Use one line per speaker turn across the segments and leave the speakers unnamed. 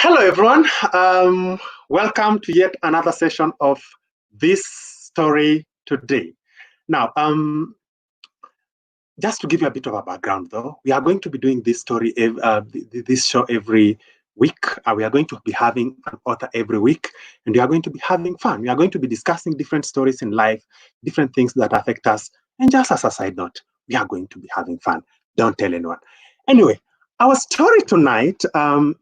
Hello, everyone. Welcome to yet another session of this story today. Now, just to give you a bit of a background, though, we are going to be doing this story, this show every week. We are going to be having an author every week, and we are going to be having fun. We are going to be discussing different stories in life, different things that affect us, and just as a side note, we are going to be having fun. Don't tell anyone. Anyway, our story tonight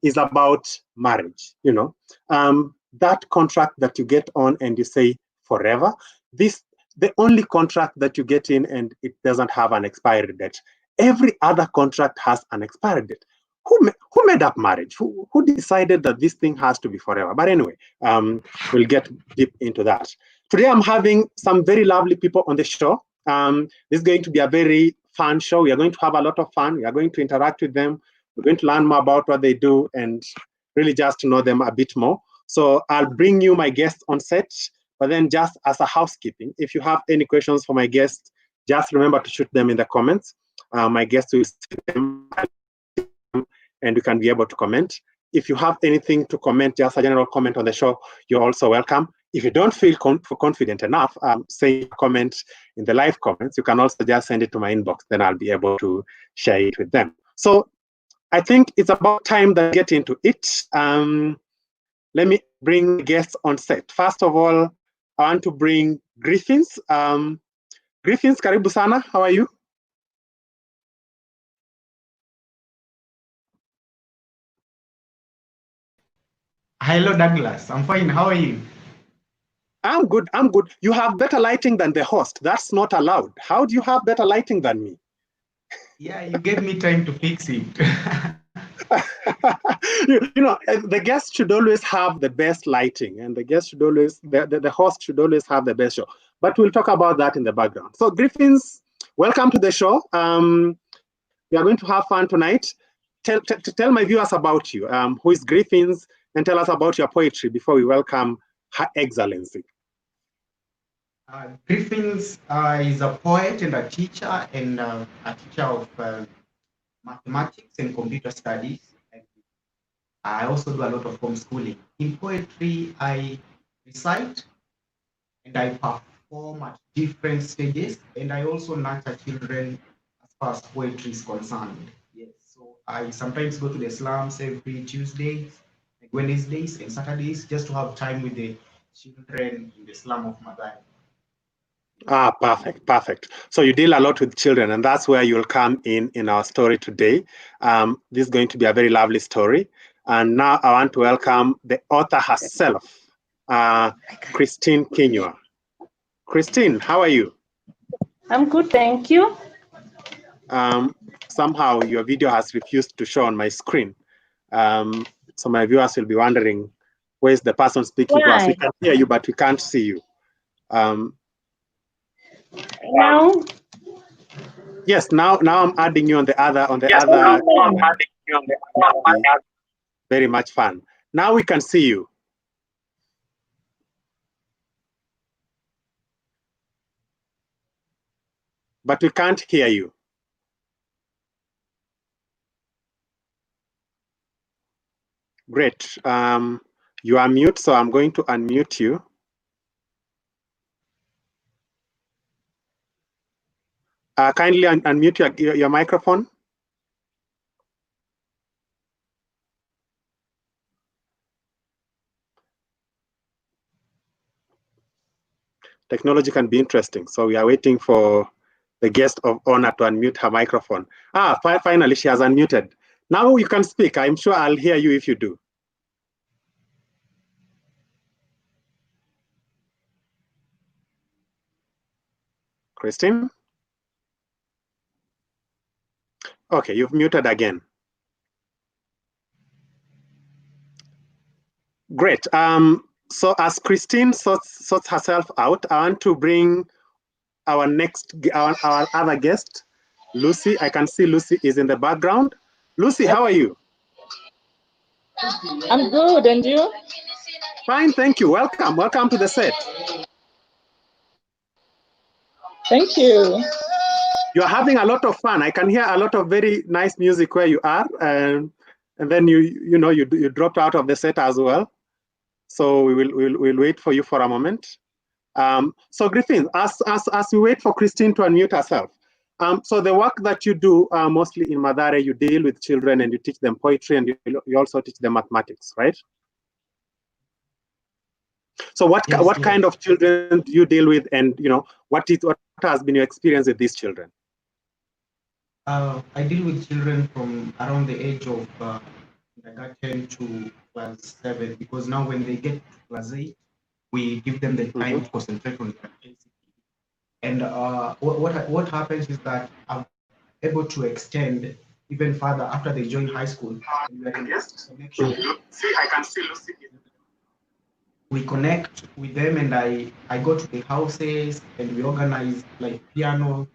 is about marriage. That contract that you get on and you say forever. The only contract that you get in and it doesn't have an expiry date. Every other contract has an expiry date. Who made up marriage? Who decided that this thing has to be forever? But anyway, we'll get deep into that. Today, I'm having some very lovely people on the show. This is going to be a very fun show. We are going to have a lot of fun. We are going to interact with them. We're going to learn more about what they do and really just to know them a bit more. So I'll bring you my guests on set. But then just as a housekeeping, if you have any questions for my guests, just remember to shoot them in the comments. My guests will see them and you can be able to comment. If you have anything to comment, just a general comment on the show, you're also welcome. If you don't feel confident enough, say a comment in the live comments. You can also just send it to my inbox. Then I'll be able to share it with them. So I think it's about time that I get into it. Let me bring guests on set. First of all, I want to bring Griffins. Griffins, karibu sana. How are you?
Hello, Douglas. I'm fine. How are you?
I'm good. I'm good. You have better lighting than the host. That's not allowed. How do you have better lighting than me?
Yeah, you gave me time to fix it.
The guest should always have the best lighting, and the guest should always, the host should always have the best show. But we'll talk about that in the background. So, Griffins, welcome to the show. We are going to have fun tonight. Tell my viewers about you. Who is Griffins, and tell us about your poetry before we welcome Her Excellency.
Griffins is a poet and a teacher of mathematics and computer studies. And I also do a lot of homeschooling. In poetry, I recite and I perform at different stages, and I also nurture children as far as poetry is concerned. Yes, so I sometimes go to the slums every Tuesdays, like Wednesdays and Saturdays, just to have time with the children in the slum of Madai.
Perfect. So you deal a lot with children, and that's where you'll come in our story today. This is going to be a very lovely story. And now I want to welcome the author herself, Christine Kinyua. Christine, how are you?
I'm good, thank you.
Somehow your video has refused to show on my screen. So my viewers will be wondering, where's the person speaking to us? We can hear you, but we can't see you.
Now?
Yes, now I'm adding you on the other. Very much fun. Now we can see you. But we can't hear you. Great. You are mute, so I'm going to unmute you. Kindly unmute your microphone. Technology can be interesting, so we are waiting for the guest of honor to unmute her microphone. Finally, she has unmuted. Now you can speak. I'm sure I'll hear you if you do. Christine? Okay, you've muted again. Great. So as Christine sorts herself out, I want to bring our other guest, Lucy. I can see Lucy is in the background. Lucy, how are you?
I'm good, and you?
Fine, thank you. Welcome to the set.
Thank you.
You're having a lot of fun. I can hear a lot of very nice music where you are. and then you dropped out of the set as well. So we'll wait for you for a moment. So Griffin, as we wait for Christine to unmute herself, so the work that you do mostly in Wangare, you deal with children and you teach them poetry, and you also teach them mathematics, right? So what kind of children do you deal with, and what has been your experience with these children?
I deal with children from around the age of kindergarten to class 7, because now when they get to class 8, we give them the time to concentrate on their KCPE. And what happens is that I'm able to extend even further after they join high school.
Yes. See, I can still see it.
We connect with them, and I go to the houses and we organize like piano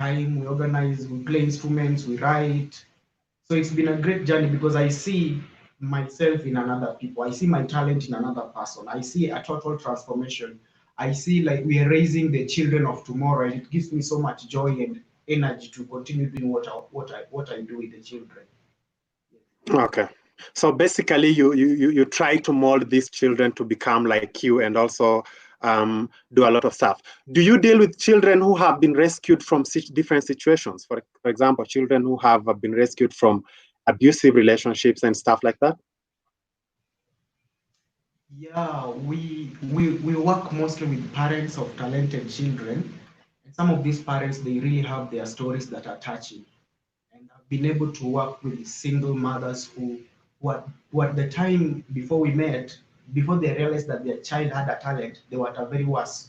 time. We play instruments, we write. So it's been a great journey because I see myself in another people. I see my talent in another person. I see a total transformation. I see like we are raising the children of tomorrow, and it gives me so much joy and energy to continue doing what I do with the children.
Okay. So basically, you try to mold these children to become like you, and also do a lot of stuff. Do you deal with children who have been rescued from different situations? For example, children who have been rescued from abusive relationships and stuff like that?
Yeah, we work mostly with parents of talented children. And some of these parents, they really have their stories that are touching. And I've been able to work with single mothers who at the time before we met, before they realized that their child had a talent, they were at a very worse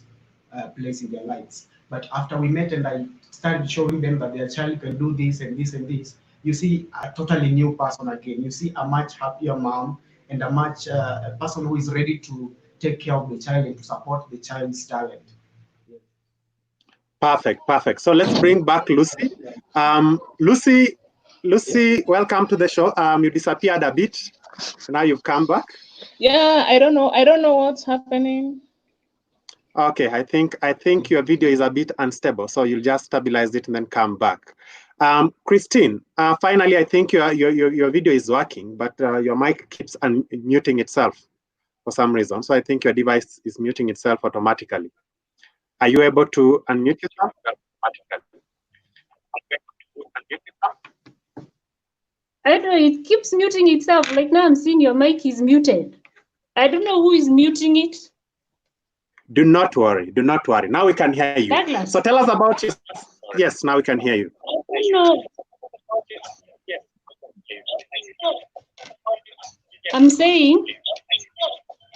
place in their lives. But after we met and I started showing them that their child can do this and this and this, you see a totally new person again. You see a much happier mom and a person who is ready to take care of the child and to support the child's talent.
Perfect. So let's bring back Lucy. Lucy, welcome to the show. You disappeared a bit. Now you've come back.
Yeah, I don't know what's happening.
Okay, I think your video is a bit unstable, so you'll just stabilize it and then come back. Christine, finally, I think your video is working, but your mic keeps muting itself for some reason. So I think your device is muting itself automatically. Are you able to unmute yourself?
I don't know, it keeps muting itself. Like now I'm seeing your mic is muted. I don't know who is muting it.
Do not worry. Now we can hear you.
Douglas.
So tell us about you. Yes, now we can hear you.
No. I'm saying.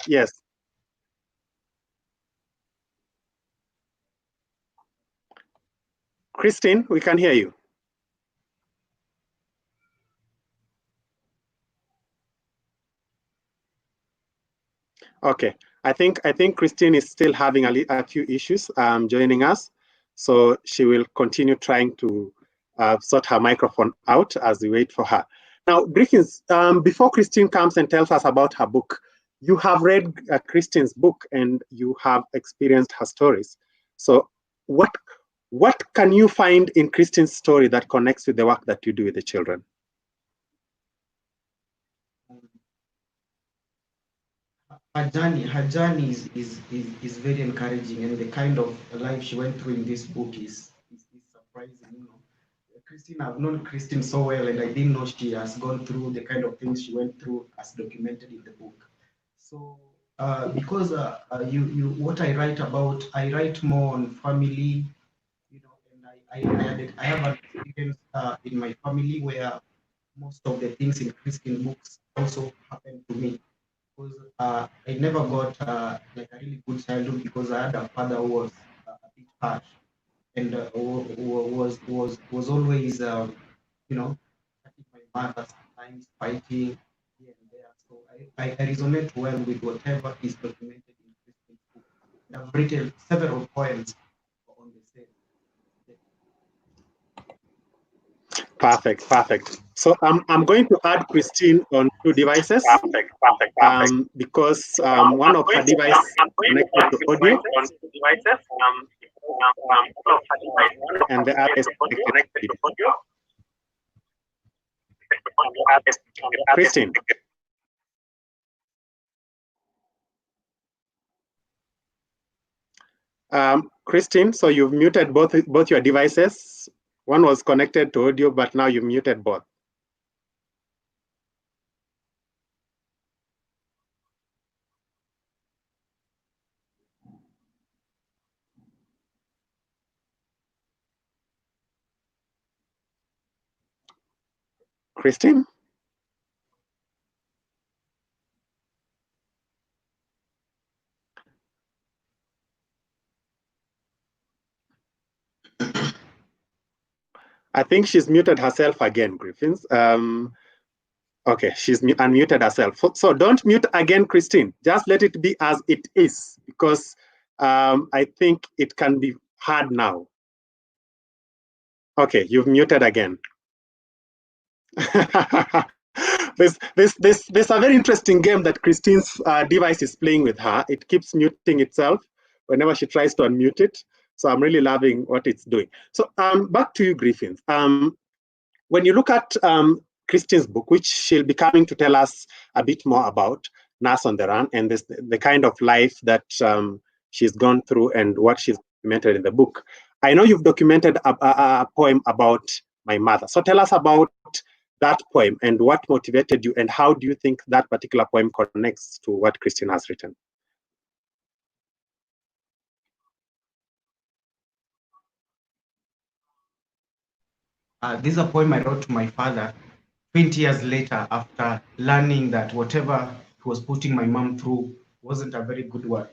Yes. Christine, we can hear you. Okay, I think Christine is still having a few issues joining us, so she will continue trying to sort her microphone out as we wait for her. Now, Griffins, before Christine comes and tells us about her book, you have read Christine's book and you have experienced her stories. So what can you find in Christine's story that connects with the work that you do with the children?
Her journey is very encouraging, and the kind of life she went through in this book is surprising. Christine, I've known Christine so well, and I didn't know she has gone through the kind of things she went through as documented in the book. So because what I write about, I write more on family, and I have an experience in my family where most of the things in Christian books also happened to me. Because I never got like a really good childhood because I had a father who was a bit harsh and was always attacking my mother, sometimes fighting here and there. So I resonate well with whatever is documented in Christian book. And I've written several poems on the same.
Perfect. So I'm going to add Christine on 2 devices. Because one of her devices connected to audio, and the other is connected to audio. Christine. Christine, so you've muted both your devices. One was connected to audio, but now you've muted both. Christine? I think she's muted herself again, Griffins. Okay, she's unmuted herself. So don't mute again, Christine. Just let it be as it is, because I think it can be heard now. Okay, you've muted again. There's a very interesting game that Christine's device is playing with her. It keeps muting itself whenever she tries to unmute it. So I'm really loving what it's doing. So back to you, Griffins. When you look at Christine's book, which she'll be coming to tell us a bit more about, Nurse on the Run, and the kind of life that she's gone through and what she's documented in the book. I know you've documented a poem about my mother. So tell us about that poem and what motivated you, and how do you think that particular poem connects to what Christine has written?
This is a poem I wrote to my father 20 years later, after learning that whatever he was putting my mom through wasn't a very good one.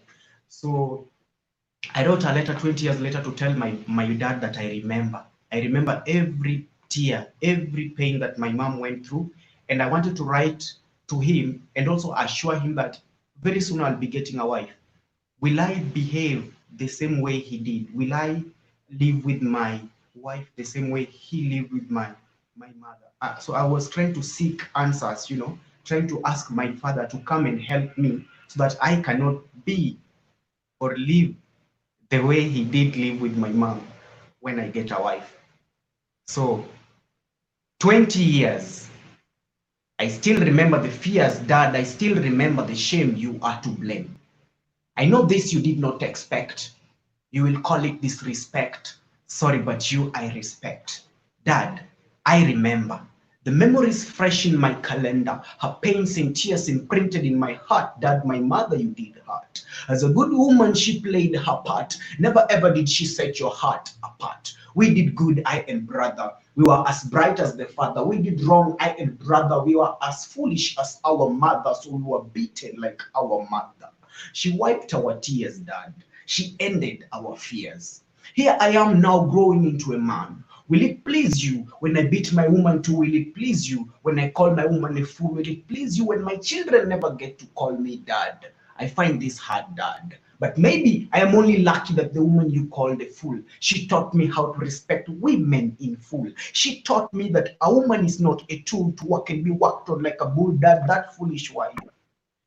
So I wrote a letter 20 years later to tell my dad that I remember every tear, every pain that my mom went through. And I wanted to write to him and also assure him that very soon I'll be getting a wife. Will I behave the same way he did? Will I live with my wife the same way he lived with my mother? So I was trying to seek answers, trying to ask my father to come and help me so that I cannot be or live the way he did live with my mom when I get a wife. So 20 years, I still remember the fears, Dad. I still remember the shame. You are to blame. I know this you did not expect. You will call it disrespect. Sorry, but you I respect. Dad, I remember. The memories fresh in my calendar, her pains and tears imprinted in my heart. Dad, my mother you did hurt. As a good woman, she played her part. Never ever did she set your heart apart. We did good, I and brother. We were as bright as the father. We did wrong, I and brother. We were as foolish as our mother, so we were beaten like our mother. She wiped our tears, Dad. She ended our fears. Here I am now growing into a man. Will it please you when I beat my woman too? Will it please you when I call my woman a fool? Will it please you when my children never get to call me Dad? I find this hard, Dad. But maybe I am only lucky that the woman you called a fool, she taught me how to respect women in full. She taught me that a woman is not a tool to work and be worked on like a bull, Dad, that foolish wife.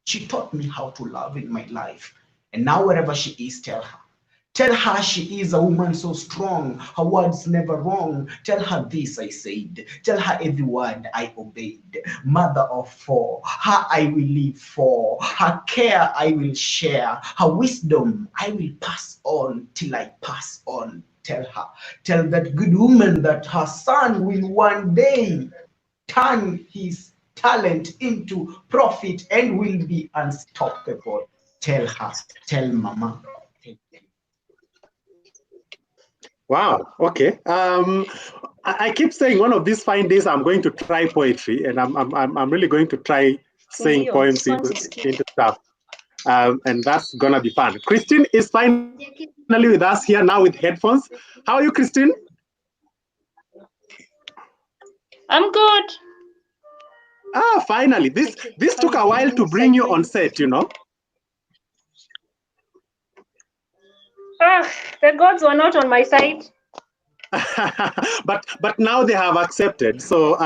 She taught me how to love in my life. And now wherever she is, tell her. Tell her she is a woman so strong, her words never wrong. Tell her this I said, tell her every word I obeyed. Mother of four, her I will live for, her care I will share, her wisdom I will pass on till I pass on. Tell her, tell that good woman that her son will one day turn his talent into profit and will be unstoppable. Tell her, tell mama.
Wow. Okay. I keep saying one of these fine days I'm going to try poetry, and I'm really going to try saying poems into stuff, and that's gonna be fun. Christine is finally with us here now with headphones. How are you, Christine?
I'm good.
Ah, finally. This took a while to bring you on set,
The gods were not on my side.
but now they have accepted. So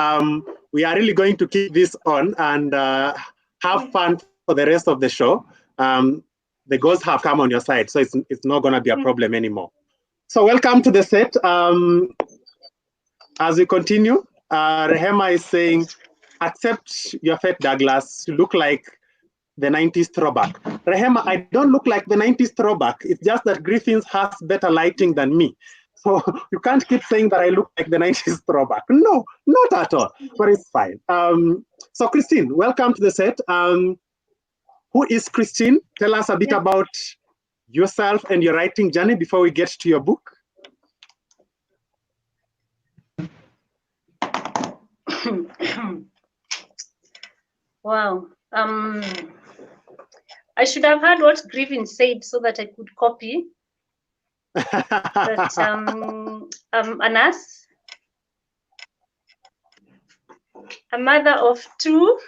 we are really going to keep this on and have fun for the rest of the show. The gods have come on your side, so it's not going to be a problem anymore. So welcome to the set. As we continue, Rehema is saying, accept your fate, Douglas. You look like the 90s throwback. Rehema, I don't look like the 90s throwback. It's just that Griffins has better lighting than me. So you can't keep saying that I look like the 90s throwback. No, not at all, but it's fine. So Christine, welcome to the set. Who is Christine? Tell us a bit about yourself and your writing journey before we get to your book.
Wow. I should have heard what Griffin said so that I could copy. But I'm a nurse, a mother of 2.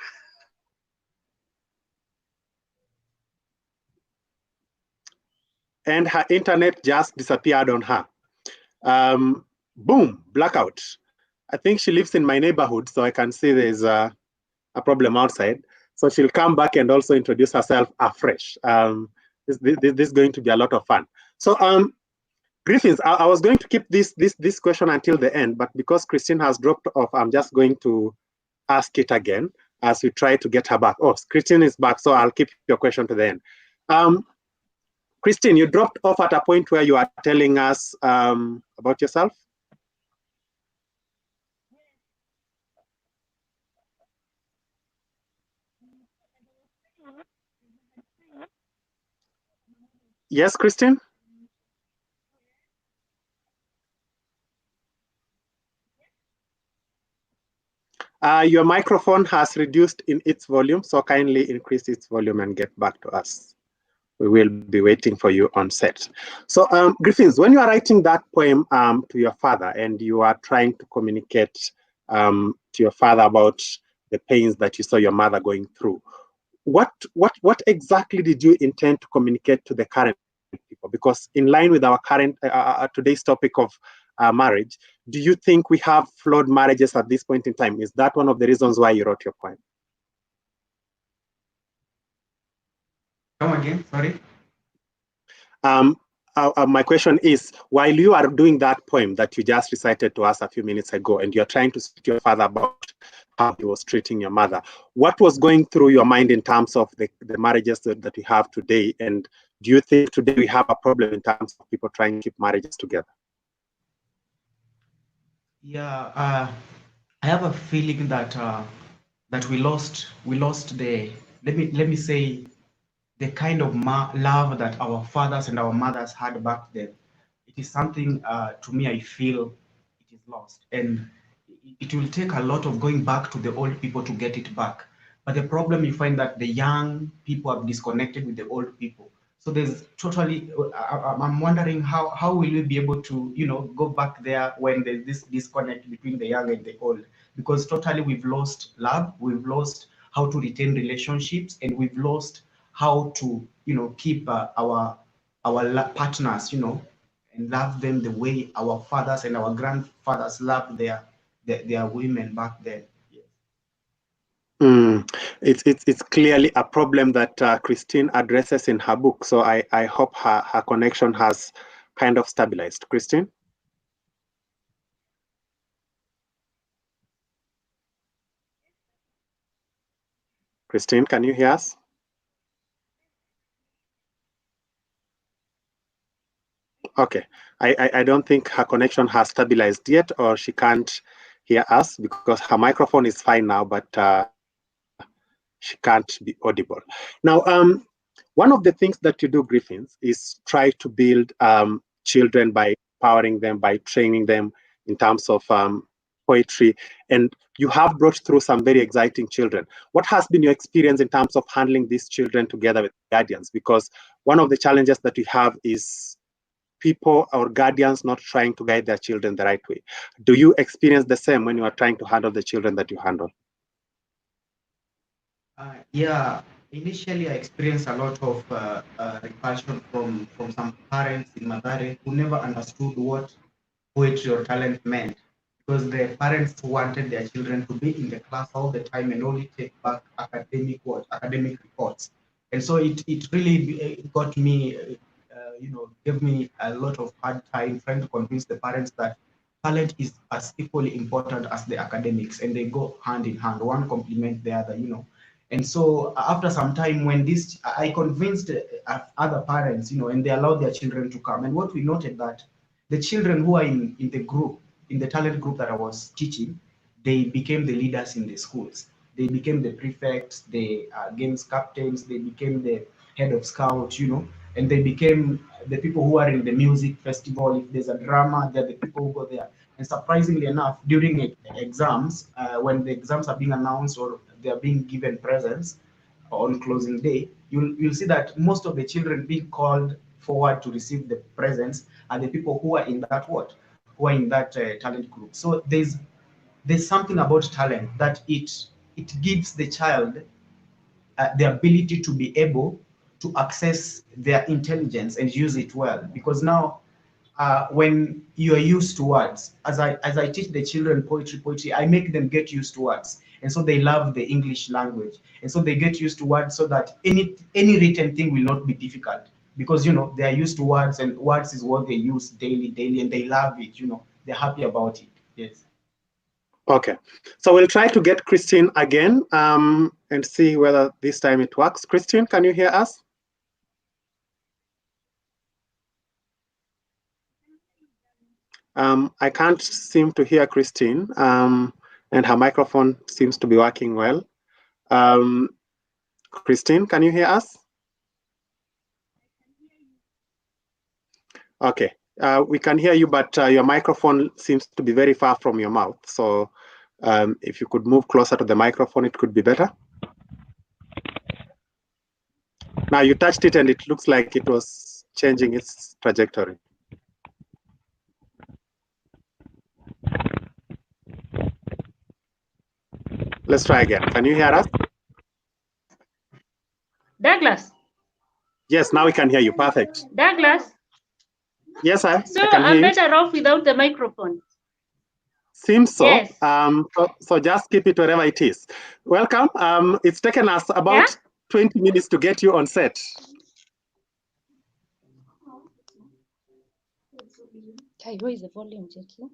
And her internet just disappeared on her. Boom, blackout. I think she lives in my neighborhood, so I can see there's a problem outside. So she'll come back and also introduce herself afresh. This is going to be a lot of fun. So Griffins, I was going to keep this question until the end, but because Christine has dropped off, I'm just going to ask it again as we try to get her back. Oh, Christine is back, so I'll keep your question to the end. Christine, you dropped off at a point where you are telling us about yourself. Yes, Christine? Your microphone has reduced in its volume, so kindly increase its volume and get back to us. We will be waiting for you on set. So Griffins, when you are writing that poem to your father and you are trying to communicate to your father about the pains that you saw your mother going through, what exactly did you intend to communicate to the current people? Because in line with our current today's topic of marriage, do you think we have flawed marriages at this point in time? Is that one of the reasons why you wrote your poem?
Come again, sorry.
My question is, while you are doing that poem that you just recited to us a few minutes ago, and you're trying to speak to your father about how he was treating your mother, what was going through your mind in terms of the marriages that we have today? And do you think today we have a problem in terms of people trying to keep marriages together?
Yeah, I have a feeling that that we lost the, let me say, the kind of love that our fathers and our mothers had back then. It is something, to me, I feel it is lost. And it will take a lot of going back to the old people to get it back. But the problem, you find that the young people have disconnected with the old people. So there's totally, I'm wondering how will we be able to, go back there when there's this disconnect between the young and the old? Because totally we've lost love, we've lost how to retain relationships, and we've lost how to, keep our partners, and love them the way our fathers and our grandfathers loved their women back then.
It's clearly a problem that Christine addresses in her book. So I hope her connection has kind of stabilized. Christine? Christine, can you hear us? Okay, I don't think her connection has stabilized yet, or she can't hear us because her microphone is fine now, but she can't be audible. Now, one of the things that you do, Griffins, is try to build children by empowering them, by training them in terms of poetry, and you have brought through some very exciting children. What has been your experience in terms of handling these children together with guardians? Because one of the challenges that we have is people or guardians not trying to guide their children the right way. Do you experience the same when you are trying to handle the children that you handle?
Yeah, initially I experienced a lot of repulsion from some parents in Mathare who never understood what poetry or talent meant, because the parents wanted their children to be in the class all the time and only take back academic reports. And so it really got me, gave me a lot of hard time trying to convince the parents that talent is as equally important as the academics, and they go hand in hand. One complement the other, you know. And so after some time, when this, I convinced other parents, you know, and they allowed their children to come. And what we noted that the children who are in the group, in the talent group that I was teaching, they became the leaders in the schools. They became the prefects, the games captains, they became the head of scouts, you know, and they became the people who are in the music festival. If there's a drama, they're the people who go there. And surprisingly enough, during exams, when the exams are being announced or they're being given presents on closing day, you'll see that most of the children being called forward to receive the presents are the people who are in that who are in that talent group. So there's something about talent that it gives the child the ability to be able to access their intelligence and use it well. Because now, when you are used to words, as I teach the children poetry, I make them get used to words, and so they love the English language, and so they get used to words, so that any written thing will not be difficult, because you know they are used to words, and words is what they use daily, and they love it. You know, they're happy about it. Yes.
Okay, so we'll try to get Christine again and see whether this time it works. Christine, can you hear us? I can't seem to hear Christine, and her microphone seems to be working well. Christine, can you hear us? Okay, we can hear you, but your microphone seems to be very far from your mouth. So if you could move closer to the microphone, it could be better. Now you touched it and it looks like it was changing its trajectory. Let's try again. Can you hear us?
Douglas.
Yes, now we can hear you. Perfect.
Douglas.
Yes, sir.
So
I can hear
I'm
you.
better off without the microphone.
Seems so.
Yes.
So just keep it wherever it is. Welcome. It's taken us about 20 minutes to get you on set.
Okay, where is the volume, Jackie?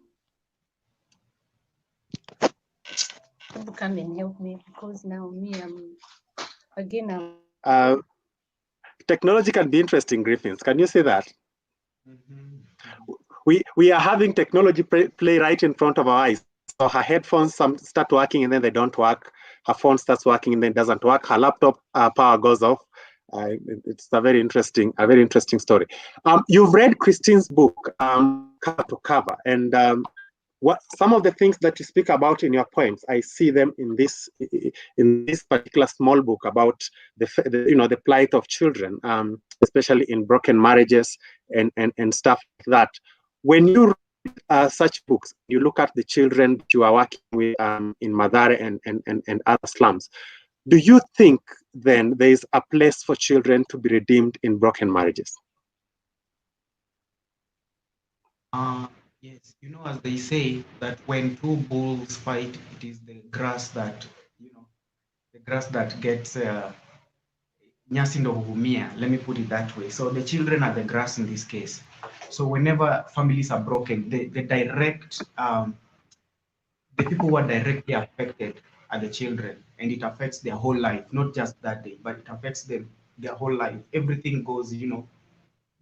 Come and help me, because now I'm
Technology can be interesting, Griffins. Can you see that?
Mm-hmm.
We are having technology play right in front of our eyes. So her headphones start working and then they don't work. Her phone starts working and then it doesn't work. Her laptop power goes off. It's a very interesting story. You've read Christine's book, cover to cover, and what some of the things that you speak about in your poems, I see them in this particular small book about the plight of children, especially in broken marriages and stuff like that. When you read such books, you look at the children that you are working with in Mathare and other slums. Do you think then there is a place for children to be redeemed in broken marriages?
Yes, you know, as they say that when two bulls fight, it is the grass that, the grass that gets nyasi ndo huvumia. Let me put it that way. So the children are the grass in this case. So whenever families are broken, the people who are directly affected are the children, and it affects their whole life, not just that day, but it affects them their whole life. Everything goes,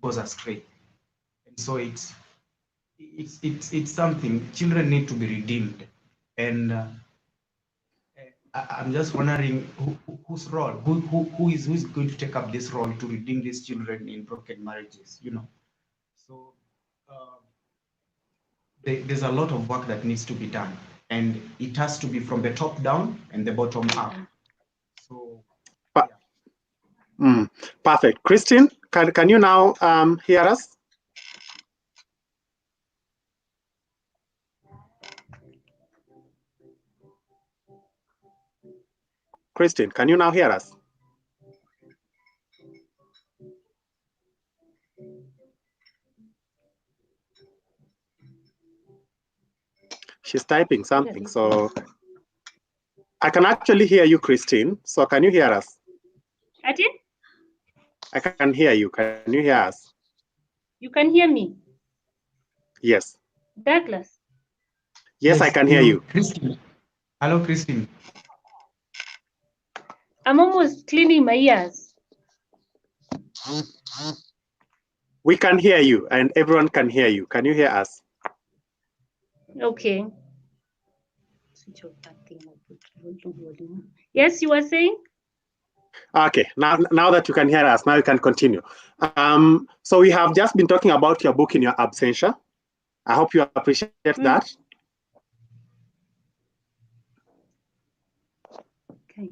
goes astray, and so it's something. Children need to be redeemed, and I'm just wondering whose role, who is going to take up this role to redeem these children in broken marriages, So there's a lot of work that needs to be done, and it has to be from the top down and the bottom up. So yeah.
Perfect. Christine, can you now hear us? Christine, can you now hear us? She's typing something, so I can actually hear you, Christine. So can you hear us? I can hear you. Can you hear us?
You can hear me?
Yes.
Douglas.
Yes, I can hear you.
Christine. Hello, Christine.
I'm almost cleaning my ears.
We can hear you, and everyone can hear you. Can you hear us?
Okay. Yes, you were saying?
Okay, now that you can hear us, now you can continue. So we have just been talking about your book in your absentia. I hope you appreciate that.
Okay.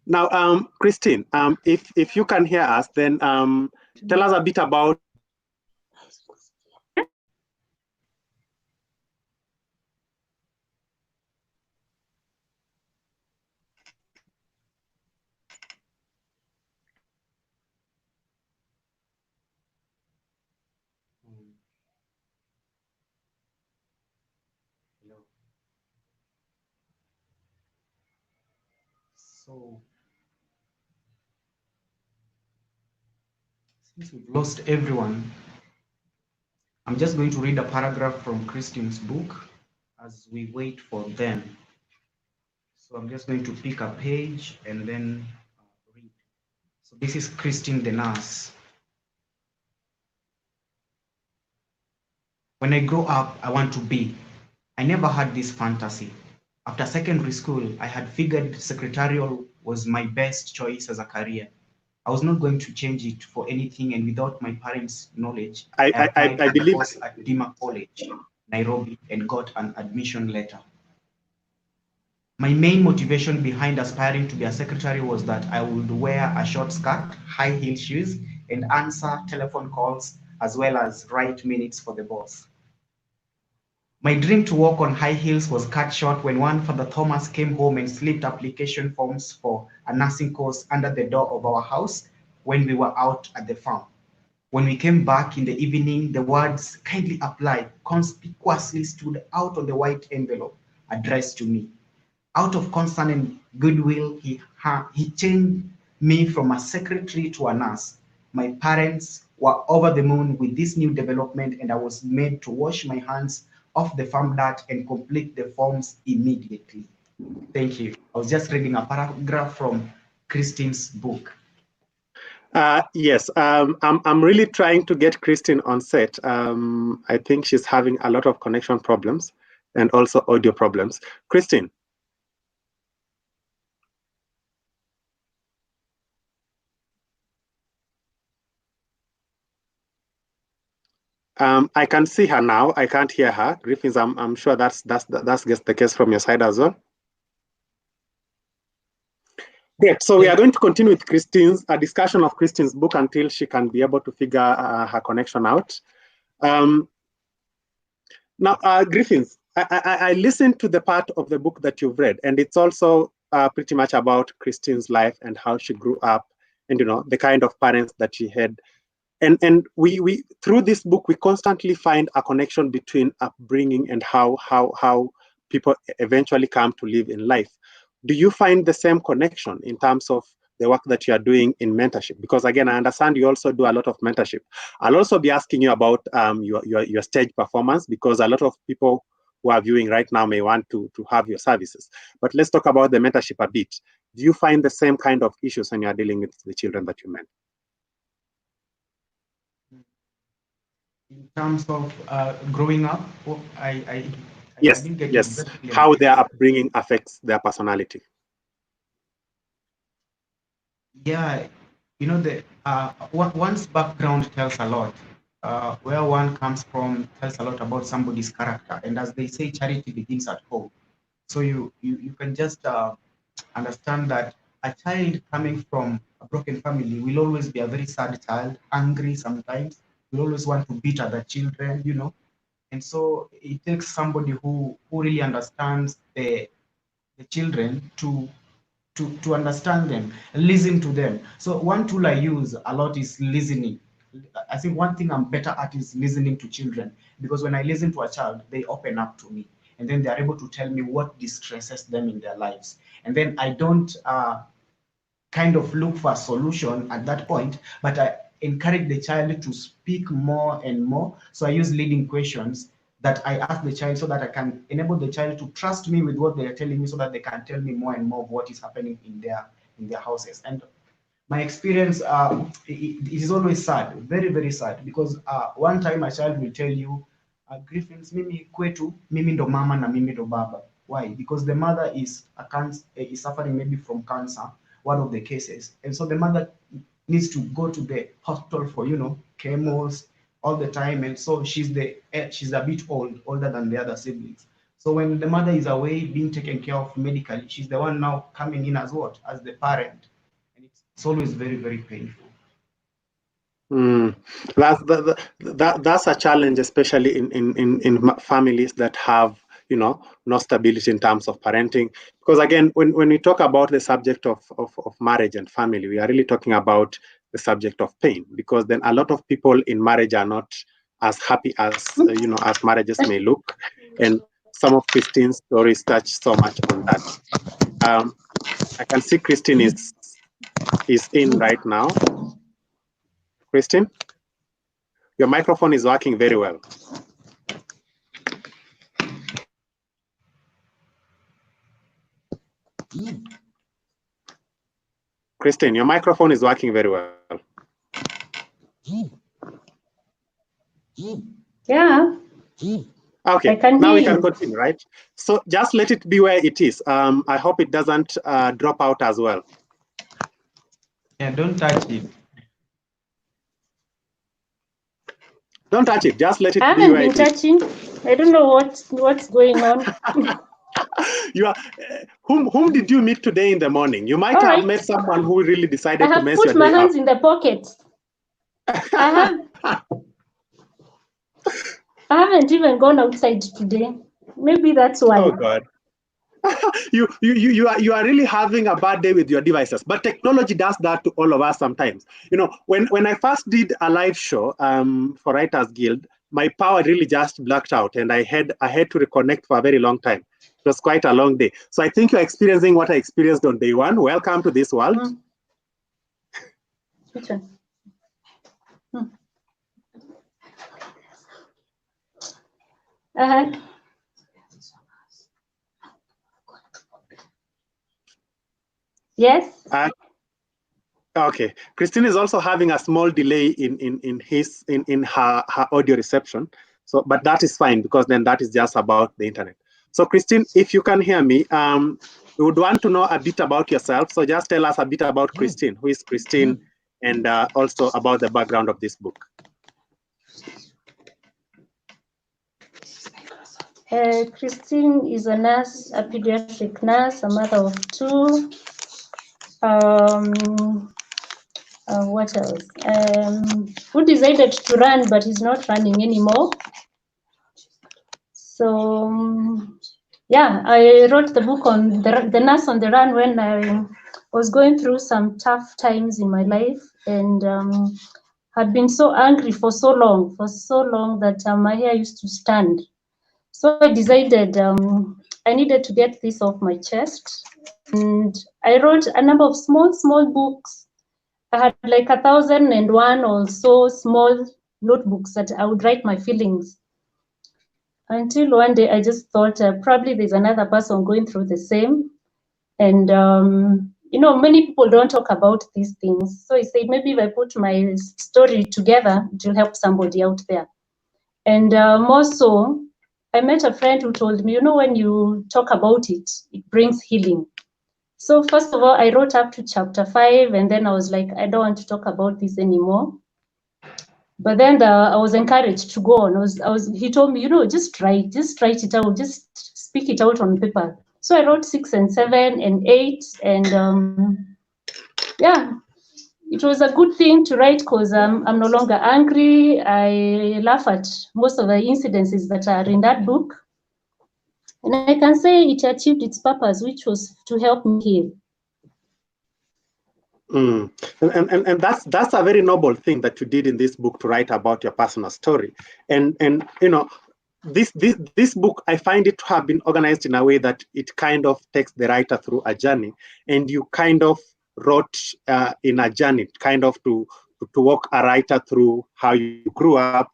Now, Christine, if you can hear us, then tell us a bit about.
So, since we've lost everyone, I'm just going to read a paragraph from Christine's book as we wait for them. So I'm just going to pick a page and then read. So this is Christine the nurse. When I grow up, I want to be. I never had this fantasy. After secondary school, I had figured secretarial was my best choice as a career. I was not going to change it for anything, and without my parents' knowledge, I applied
I
for the
believe
course at Dima College, Nairobi, and got an admission letter. My main motivation behind aspiring to be a secretary was that I would wear a short skirt, high heel shoes, and answer telephone calls as well as write minutes for the boss. My dream to walk on high heels was cut short when one Father Thomas came home and slipped application forms for a nursing course under the door of our house when we were out at the farm. When we came back in the evening, the words "kindly apply" conspicuously stood out on the white envelope addressed to me. Out of concern and goodwill, he changed me from a secretary to a nurse. My parents were over the moon with this new development, and I was made to wash my hands off the farm dirt and complete the forms immediately. Thank you. I was just reading a paragraph from Christine's book.
Yes, I'm really trying to get Christine on set. I think she's having a lot of connection problems and also audio problems. Christine. I can see her now. I can't hear her. Griffiths, I'm sure that's the case from your side as well. Great. So we are going to continue with Christine's discussion of Christine's book until she can be able to figure her connection out. Now, Griffiths, I listened to the part of the book that you've read, and it's also pretty much about Christine's life and how she grew up, and the kind of parents that she had. And we through this book we constantly find a connection between upbringing and how people eventually come to live in life. Do you find the same connection in terms of the work that you are doing in mentorship? Because again, I understand you also do a lot of mentorship. I'll also be asking you about your stage performance, because a lot of people who are viewing right now may want to have your services. But let's talk about the mentorship a bit. Do you find the same kind of issues when you are dealing with the children that you mentor?
In terms of growing up,
Yes,
didn't get
yes.
exactly.
How their upbringing affects their personality.
Yeah, one's background tells a lot. Where one comes from tells a lot about somebody's character. And as they say, charity begins at home. So you can just understand that a child coming from a broken family will always be a very sad child, angry sometimes, will always want to beat other children, And so it takes somebody who really understands the children to understand them, listen to them. So one tool I use a lot is listening. I think one thing I'm better at is listening to children, because when I listen to a child, they open up to me, and then they're able to tell me what distresses them in their lives. And then I don't kind of look for a solution at that point, but I encourage the child to speak more and more. So I use leading questions that I ask the child so that I can enable the child to trust me with what they are telling me, so that they can tell me more and more of what is happening in their houses. And my experience, it is always sad, very, very sad, because one time a child will tell you, Griffins, mimi kwetu, mimi ndo mama na mimi ndo baba. Why? Because the mother is suffering maybe from cancer, one of the cases, and so the mother needs to go to the hospital for, chemos all the time, and so she's a bit older than the other siblings. So when the mother is away being taken care of medically, she's the one now coming in as what? As the parent. And it's always very, very painful.
That's a challenge, especially in families that have, no stability in terms of parenting. Because again, when we talk about the subject of marriage and family, we are really talking about the subject of pain, because then a lot of people in marriage are not as happy as, as marriages may look. And some of Christine's stories touch so much on that. I can see Christine is in right now. Christine, your microphone is working very well. Christine, your microphone is working very well.
Yeah.
Okay, now we can continue, right? So just let it be where it is. I hope it doesn't drop out as well.
Yeah, don't touch it.
Don't touch it. Just let it
I
be where
haven't been
it
touching. I don't know what's going on.
You are. Whom did you meet today in the morning? You might have met someone who really decided to mess your day up.
I have put my hands in the pockets. I haven't even gone outside today. Maybe that's why.
Oh God. You are really having a bad day with your devices. But technology does that to all of us sometimes. When I first did a live show for Writers Guild, my power really just blacked out, and I had to reconnect for a very long time. It was quite a long day. So I think you're experiencing what I experienced on day one. Welcome to this world.
Which one? Yes.
Okay. Christine is also having a small delay in her audio reception. So, but that is fine, because then that is just about the internet. So Christine, if you can hear me, we would want to know a bit about yourself. So just tell us a bit about Christine. Who is Christine? And also about the background of this book.
Christine is a nurse, a pediatric nurse, a mother of 2. What else? Who decided to run, but is not running anymore. So, yeah, I wrote the book on the nurse on the run when I was going through some tough times in my life, and had been so angry for so long that my hair used to stand. So I decided I needed to get this off my chest, and I wrote a number of small books. I had like 1,001 or so small notebooks that I would write my feelings. Until one day I just thought probably there's another person going through the same. And, many people don't talk about these things. So I said, maybe if I put my story together, it will help somebody out there. And more so, I met a friend who told me, when you talk about it, it brings healing. So first of all, I wrote up to chapter 5, and then I was like, I don't want to talk about this anymore. But then I was encouraged to go on. He told me, just write it out, just speak it out on paper. So I wrote 6 and 7 and 8, and yeah, it was a good thing to write, because I'm no longer angry. I laugh at most of the incidences that are in that book. And I can say it achieved its purpose, which was to help me heal.
And that's a very noble thing that you did in this book, to write about your personal story. And this book, I find it to have been organized in a way that it kind of takes the writer through a journey, and you kind of wrote in a journey, kind of to walk a writer through how you grew up,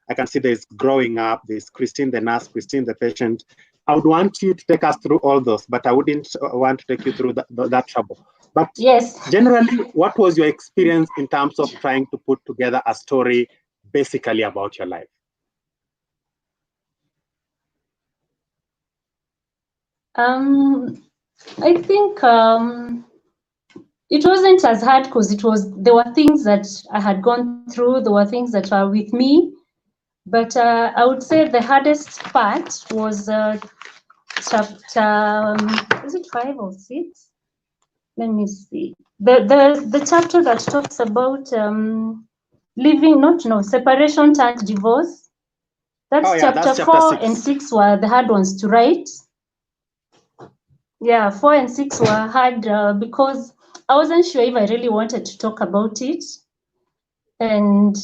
I can see there's growing up, there's Christine the nurse, Christine the patient. I would want you to take us through all those, but I wouldn't want to take you through that trouble. But
Yes.
generally, what was your experience in terms of trying to put together a story basically about your life?
I think it wasn't as hard because there were things that I had gone through, there were things that were with me, but I would say the hardest part was chapter, is it 5 or 6? Let me see. The chapter that talks about separation turned divorce. That's chapter 4 and 6 were the hard ones to write. Yeah, 4 and 6 were hard because I wasn't sure if I really wanted to talk about it. And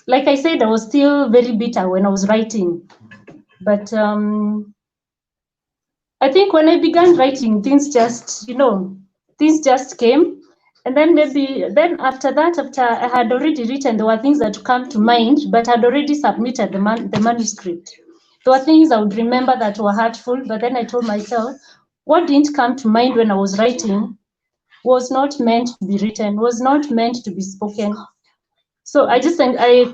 like I said, I was still very bitter when I was writing. But I think when I began writing, things just came. And then then after I had already written, there were things that come to mind, but I'd already submitted the manuscript. There were things I would remember that were hurtful, but then I told myself, what didn't come to mind when I was writing was not meant to be written, was not meant to be spoken. So I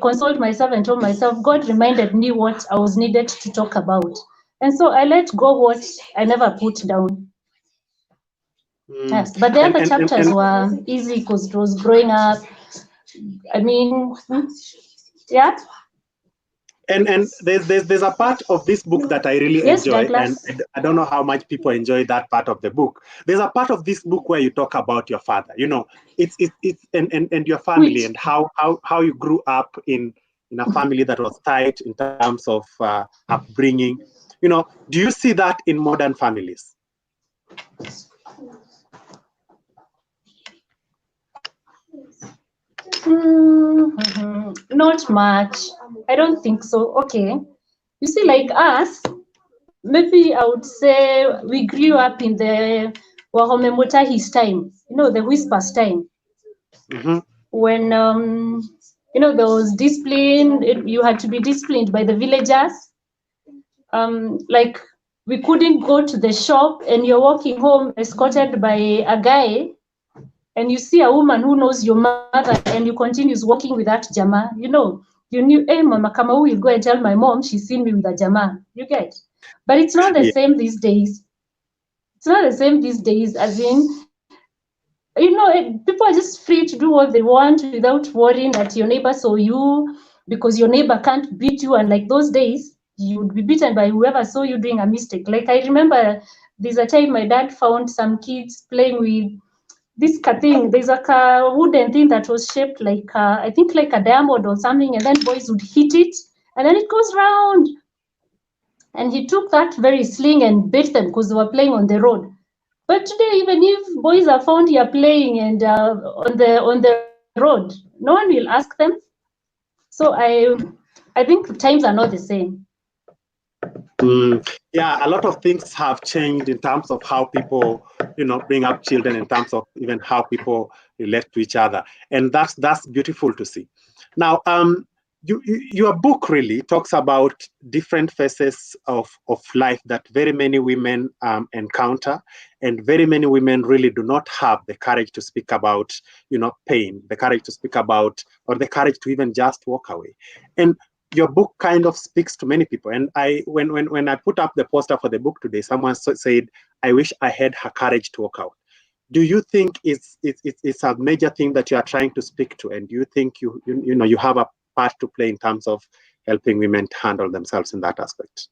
consoled myself and told myself, God reminded me what I was needed to talk about. And so I let go what I never put down. Yes, but the other chapters were easy because it was growing up. I mean, yeah.
And there's a part of this book that I really enjoy,
Douglas.
and I don't know how much people enjoy that part of the book. There's a part of this book where you talk about your father. It's your family and how you grew up in a family that was tight in terms of upbringing. Do you see that in modern families?
Not much. I don't think so. Okay. You see, like us, maybe I would say we grew up in the Wahome Mutahi's time, the Whispers time.
Mm-hmm.
When, there was discipline, you had to be disciplined by the villagers. Like we couldn't go to the shop and you're walking home escorted by a guy and you see a woman who knows your mother and you continues walking with that jama, you knew, hey, Mama Kamau will go and tell my mom she's seen me with a jama, you get. But it's not the same these days. It's not the same these days, as in, people are just free to do what they want without worrying that your neighbor saw you, because your neighbor can't beat you. And like those days, you would be beaten by whoever saw you doing a mistake. Like I remember there's a time my dad found some kids playing with this thing. There's like a wooden thing that was shaped like, I think like a diamond or something, and then boys would hit it, and then it goes round. And he took that very sling and beat them because they were playing on the road. But today, even if boys are found here playing and on the road, no one will ask them. So I think times are not the same.
Yeah, a lot of things have changed in terms of how people, bring up children, in terms of even how people relate to each other, and that's beautiful to see. Now, your book really talks about different phases of life that very many women encounter, and very many women really do not have the courage to speak about, pain, the courage to speak about, or the courage to even just walk away. And your book kind of speaks to many people. And when I put up the poster for the book today, someone said, I wish I had her courage to walk out. Do you think it's a major thing that you are trying to speak to? And do you think you have a part to play in terms of helping women to handle themselves in that aspect?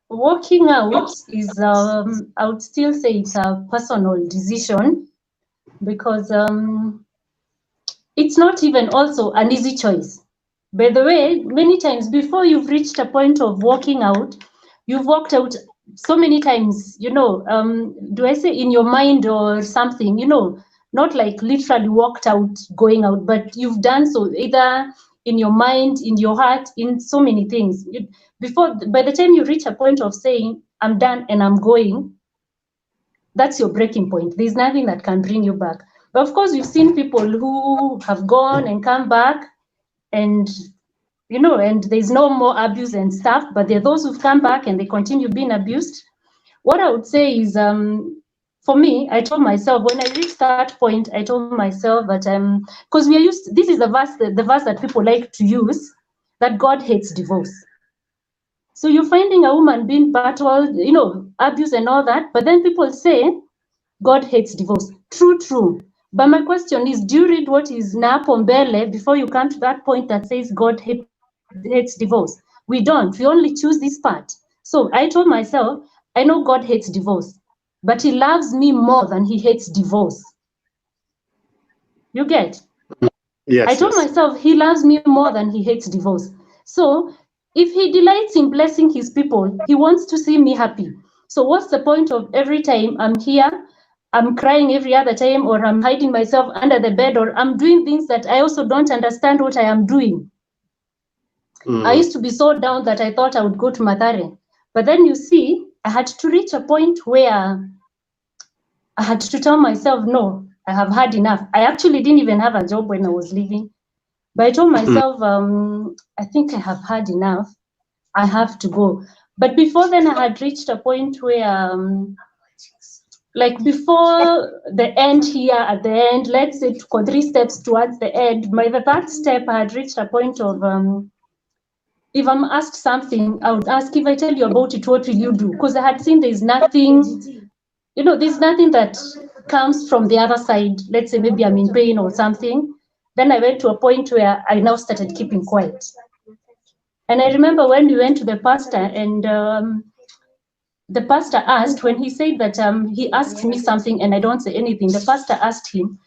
Walking out is, I would still say it's a personal decision, because it's not even also an easy choice. By the way, many times before you've reached a point of walking out, you've walked out so many times, do I say in your mind or something, not like literally walked out, going out, but you've done so either in your mind, in your heart, in so many things. By the time you reach a point of saying, I'm done and I'm going, that's your breaking point. There's nothing that can bring you back. But of course, we've seen people who have gone and come back, and and there's no more abuse and stuff, but there are those who've come back and they continue being abused. What I would say is, for me, I told myself when I reached that point, I told myself that because we are used, this is the verse that people like to use, that God hates divorce. So you're finding a woman being battled, abuse and all that, but then people say God hates divorce. True. But my question is, do you read what is Napombele before you come to that point that says God hates divorce? We don't. We only choose this part. So I told myself, I know God hates divorce, but he loves me more than he hates divorce. You get?
Yes.
I told myself he loves me more than he hates divorce. So if he delights in blessing his people, he wants to see me happy. So what's the point of every time I'm here, I'm crying every other time, or I'm hiding myself under the bed, or I'm doing things that I also don't understand what I am doing? I used to be so down that I thought I would go to Mathare. But then you see, I had to reach a point where I had to tell myself, no, I have had enough. I actually didn't even have a job when I was leaving. But I told myself, I think I have had enough. I have to go. But before then, I had reached a point where, like before the end here, at the end, let's say 3 steps towards the end, by the third step, I had reached a point of, if I'm asked something, I would ask, if I tell you about it, what will you do? Because I had seen there's nothing, there's nothing that comes from the other side. Let's say maybe I'm in pain or something. Then I went to a point where I now started keeping quiet. And I remember when we went to the pastor, and the pastor asked, when he said that he asked me something and I don't say anything, the pastor asked him,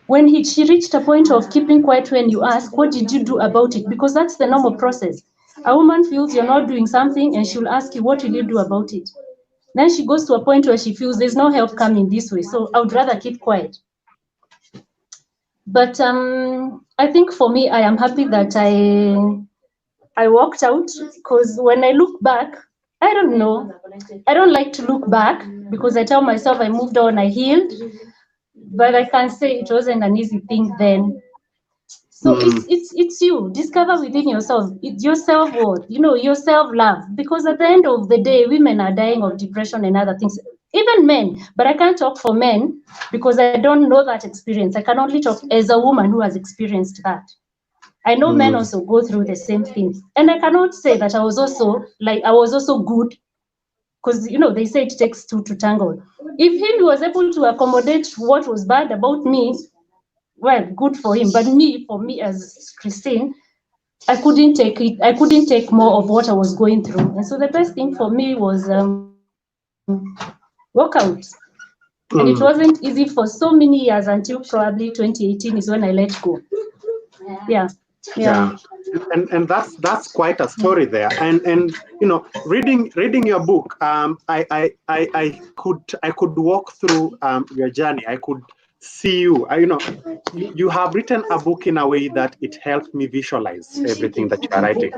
when she reached a point of keeping quiet, when you ask, what did you do about it? Because that's the normal process. A woman feels you're not doing something and she'll ask you, what will you do about it? Then she goes to a point where she feels there's no help coming this way, so I would rather keep quiet. But I think for me, I am happy that I walked out, because when I look back, I don't know. I don't like to look back because I tell myself I moved on, I healed, but I can say it wasn't an easy thing then. So it's you discover within yourself. It's your self-worth, your self-love. Because at the end of the day, women are dying of depression and other things. Even men, but I can't talk for men because I don't know that experience. I can only talk as a woman who has experienced that. I know men also go through the same things, and I cannot say that I was also good, because they say it takes two to tangle. If he was able to accommodate what was bad about me, well, good for him. But for me as Christine, I couldn't take it. I couldn't take more of what I was going through, and so the best thing for me was walk out. And it wasn't easy for so many years until probably 2018 is when I let go. Yeah.
And that's quite a story there. And reading your book, I could walk through your journey. I could see you. You have written a book in a way that it helped me visualize everything that you are writing.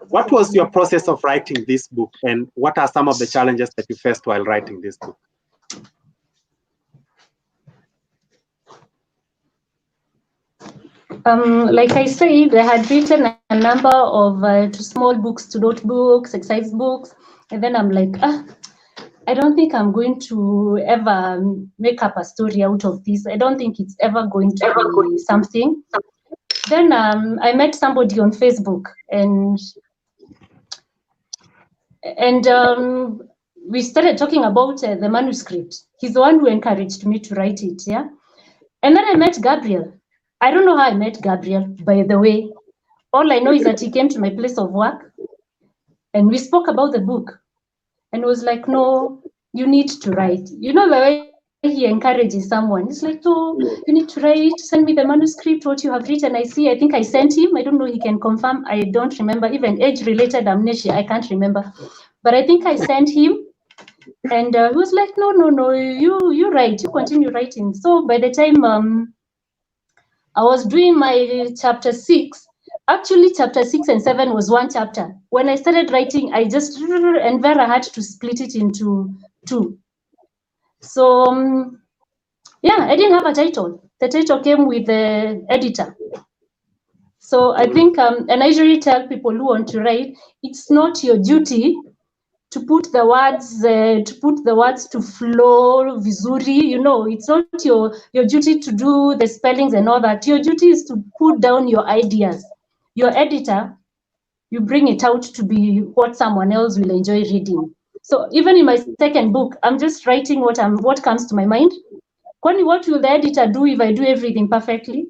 What was your process of writing this book, and what are some of the challenges that you faced while writing this book?
Like I said, I had written a number of small books to notebooks, exercise books, and then I'm like, I don't think I'm going to ever make up a story out of this. I don't think it's ever going to be something. Then I met somebody on Facebook, and we started talking about the manuscript. He's the one who encouraged me to write it, yeah? And then I met Gabriel. I don't know how I met Gabriel, by the way. All I know is that he came to my place of work and we spoke about the book, and was like, no, you need to write. The way he encourages someone. It's like, no, you need to write, send me the manuscript, what you have written. I think I sent him. I don't know, he can confirm. I don't remember, even age-related amnesia, I can't remember. But I think I sent him, and he was like, no, you write, you continue writing. So by the time I was doing my chapter 6. Actually, chapter 6 and 7 was one chapter. When I started writing, I just, and Vera had to split it into 2. So yeah, I didn't have a title. The title came with the editor. So I think, and I usually tell people who want to write, it's not your duty to put the words to flow vizuri. You know, it's not your duty to do the spellings and all that. Your duty is to put down your ideas. Your editor, you bring it out to be what someone else will enjoy reading. So even in my second book, I'm just writing what comes to my mind. Kwani, what will the editor do if I do everything perfectly?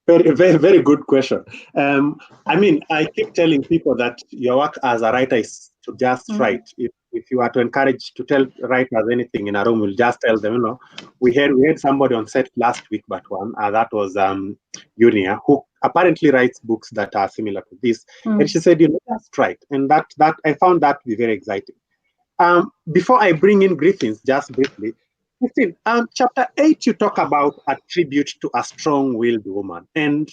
Very, very, very good question. I mean, I keep telling people that your work as a writer is to just write. If you are to encourage to tell writers anything in a room, we'll just tell them, you know, we had somebody on set last week, but one that was Unia, who apparently writes books that are similar to this, and she said, you know, just write, and that I found that to be very exciting. Before I bring in Griffins, just briefly. Christine, chapter 8, you talk about a tribute to a strong-willed woman, and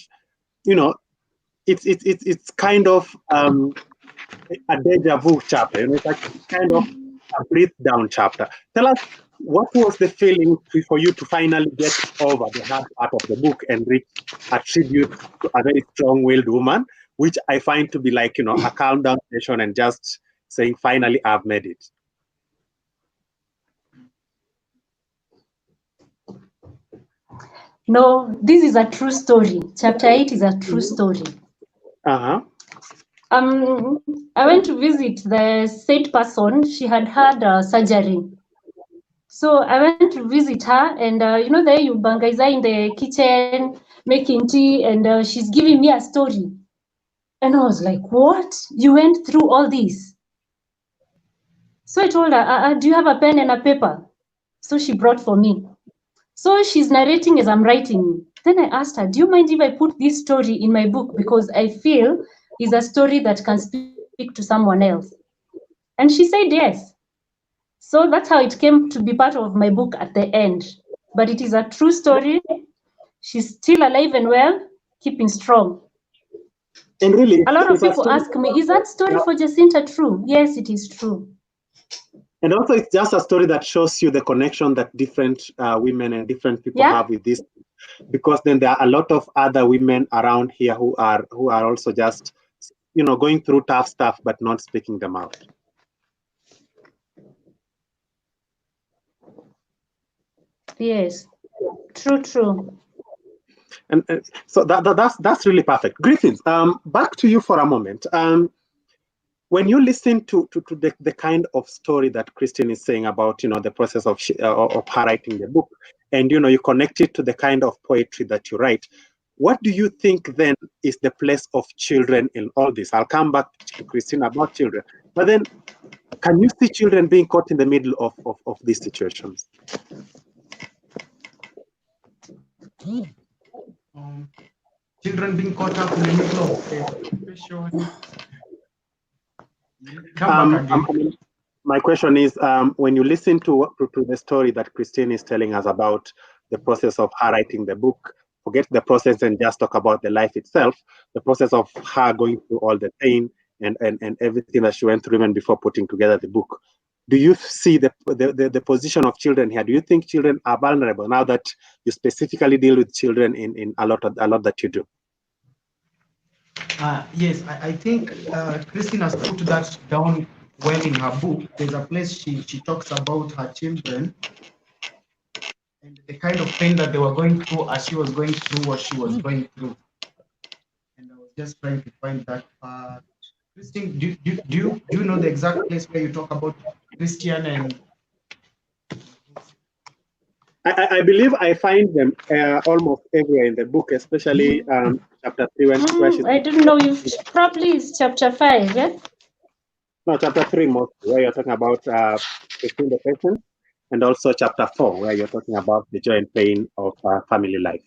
you know, it's kind of a deja vu chapter. You know, it's like kind of a breathe-down chapter. Tell us, what was the feeling for you to finally get over the hard part of the book and reach a tribute to a very strong-willed woman, which I find to be like, you know, a calm down session and just saying, finally, I've made it.
No, this is a true story. Chapter 8 is a true story.
Uh-huh.
I went to visit the said person. She had had surgery. So I went to visit her, and you know, there you bangaiza in the kitchen making tea, and she's giving me a story. And I was like, what? You went through all this? So I told her, do you have a pen and a paper? So she brought for me. So she's narrating as I'm writing. Then I asked her, do you mind if I put this story in my book? Because I feel it's a story that can speak to someone else. And she said yes. So that's how it came to be part of my book at the end. But it is a true story. She's still alive and well, keeping strong.
And really,
a lot of people ask me, is that story for Jacinta true? Yes, it is true.
And also, it's just a story that shows you the connection that different women and different people have with this, because then there are a lot of other women around here who are also just, you know, going through tough stuff but not speaking them out.
Yes, true.
And so that's really perfect. Griffins, back to you for a moment. When you listen to the kind of story that Christine is saying about, you know, the process of her writing the book, and, you know, you connect it to the kind of poetry that you write, what do you think then is the place of children in all this? I'll come back to Christine about children, but then can you see children being caught in the middle of these situations?
Children being caught up in the middle of a situation.
My question is, when you listen to the story that Christine is telling us about the process of her writing the book, forget the process and just talk about the life itself, the process of her going through all the pain and everything that she went through even before putting together the book. Do you see the position of children here? Do you think children are vulnerable now that you specifically deal with children in a lot that you do?
Yes, I think Christine has put that down well in her book. There's a place she talks about her children and the kind of pain that they were going through as she was going through what she was going through. And I was just trying to find that part. Christine, do you know the exact place where you talk about Christian and?
I believe I find them almost everywhere in the book, especially chapter 3 when
I don't know if probably it's chapter 5, yeah?
No, chapter 3 mostly, where you're talking about Christine the patient, and also chapter 4, where you're talking about the joy and pain of family life.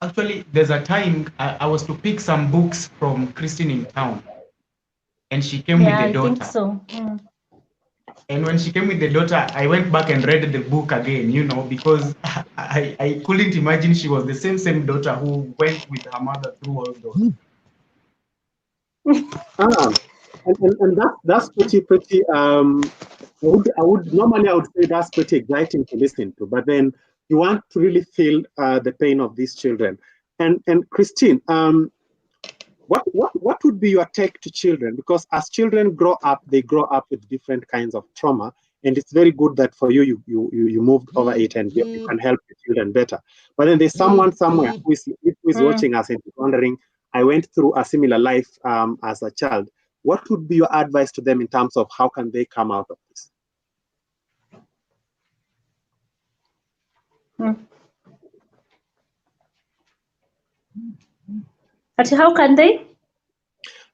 Actually, there's a time I was to pick some books from Christine in town, and she came with the daughter.
I think so. Yeah.
And when she came with the daughter, I went back and read the book again, you know, because I couldn't imagine she was the same daughter who went with her mother through all those.
And that's pretty Normally I would say that's pretty exciting to listen to, but then you want to really feel the pain of these children. And Christine, what would be your take to children? Because as children grow up, they grow up with different kinds of trauma, and it's very good that for you moved over it and you can help the children better. But then there's someone somewhere who is watching us and wondering, I went through a similar life as a child. What would be your advice to them in terms of how can they come out of this?
But how can they?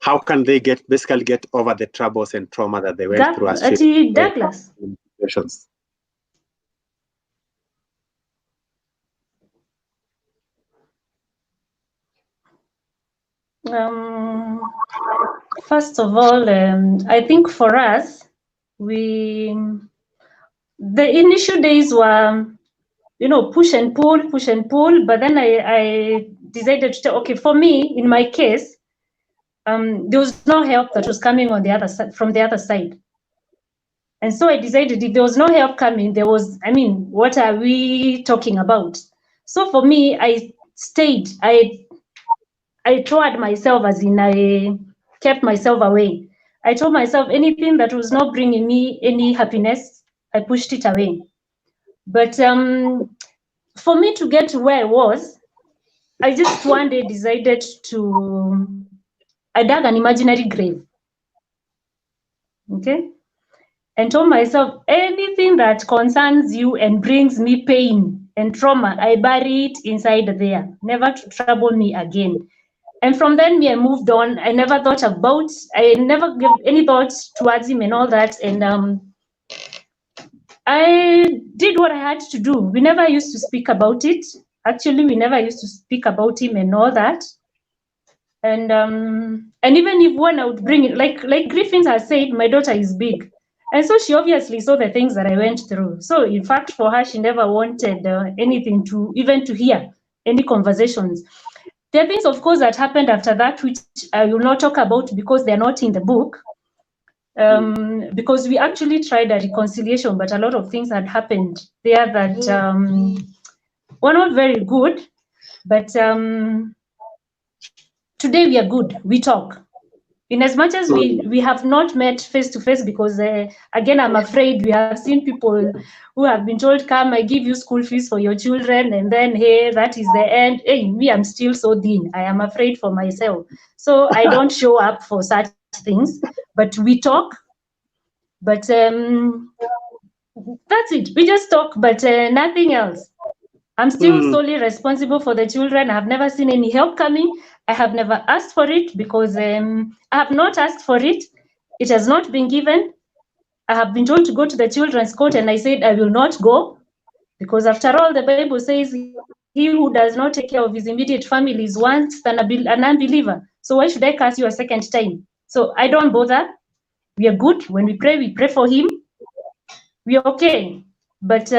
How can they basically get over the troubles and trauma that they went through as children?
Douglas. First of all, I think for us, the initial days were, push and pull, but then I decided to say, okay, for me, in my case, there was no help that was coming on the other side, from the other side. And so I decided if there was no help coming, what are we talking about? So for me, I stayed, I told myself, as in I kept myself away. I told myself anything that was not bringing me any happiness, I pushed it away. But for me to get to where I was, I just one day decided I dug an imaginary grave. Okay? And told myself, anything that concerns you and brings me pain and trauma, I bury it inside there, never to trouble me again. And from then, I moved on. I never never gave any thoughts towards him and all that. And I did what I had to do. We never used to speak about it. Actually, we never used to speak about him and all that. And even if when I would bring it, like Griffin has said, my daughter is big. And so she obviously saw the things that I went through. So in fact, for her, she never wanted anything even to hear any conversations. There are things, of course, that happened after that, which I will not talk about because they're not in the book. Because we actually tried a reconciliation, but a lot of things had happened there that were not very good. But today we are good. We talk. In as much as we have not met face to face, because again, I'm afraid we have seen people who have been told, come, I give you school fees for your children, and then, hey, that is the end. Hey, me, I'm still so thin. I am afraid for myself. So I don't show up for such things, but we talk. But that's it. We just talk, but nothing else. I'm still solely responsible for the children. I have never seen any help coming. I have never asked for it because I have not asked for it. It has not been given. I have been told to go to the children's court, and I said I will not go because, after all, the Bible says he who does not take care of his immediate family is once an unbeliever. So why should I curse you a second time? So I don't bother. We are good. When we pray for him. We are okay. But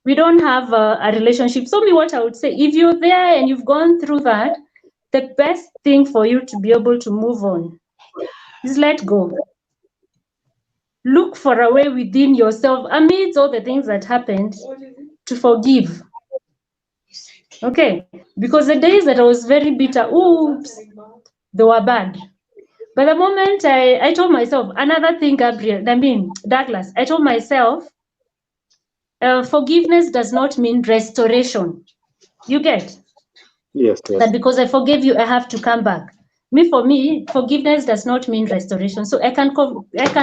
we don't have a relationship. So what I would say, if you're there and you've gone through that, the best thing for you to be able to move on is let go. Look for a way within yourself, amidst all the things that happened, to forgive. Okay? Because the days that I was very bitter, oops, they were bad. But the moment I told myself, another thing, Douglas, I told myself, forgiveness does not mean restoration. You get?
Yes.
That because I forgave you, I have to come back. For me, forgiveness does not mean restoration. So I can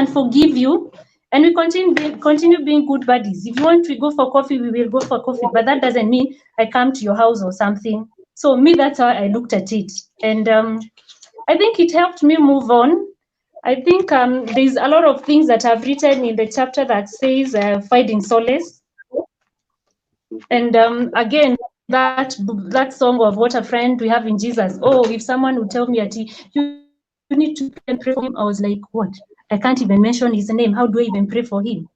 forgive you, and we continue being good buddies. If you want to go for coffee, we will go for coffee. But that doesn't mean I come to your house or something. So that's how I looked at it, and I think it helped me move on. I think there's a lot of things that I've written in the chapter that says finding solace. And again, that song of What a Friend We Have in Jesus. Oh, if someone would tell me that you need to pray for him, I was like, what? I can't even mention his name. How do I even pray for him?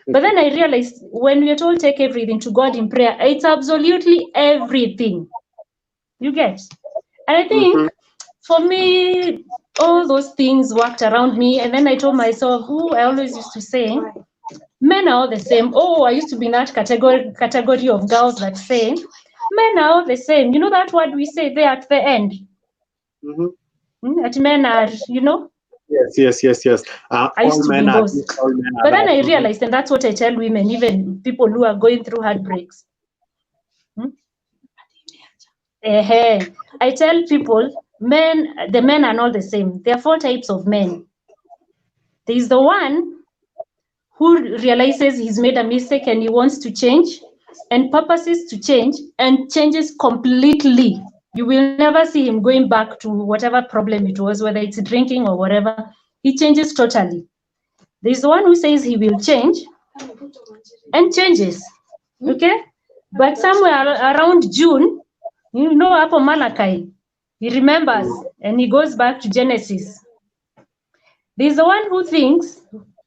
But then I realized when we are told take everything to God in prayer, it's absolutely everything. You get? And I think for me, all those things worked around me. And then I told myself, oh, I always used to say, men are all the same. Oh, I used to be in that category of girls that say, men are all the same. You know that word we say there at the end? That men are, you know?
Yes.
I used to be in those. But then I realized, and that's what I tell women, even people who are going through heartbreaks. I tell people, the men are not the same. There are 4 types of men. There is the one who realizes he's made a mistake and he wants to change and purposes to change and changes completely. You will never see him going back to whatever problem it was, whether it's drinking or whatever. He changes totally. There's the one who says he will change and changes. Okay? But somewhere around June, you know, Apo Malachi, he remembers and he goes back to Genesis. There's the one who thinks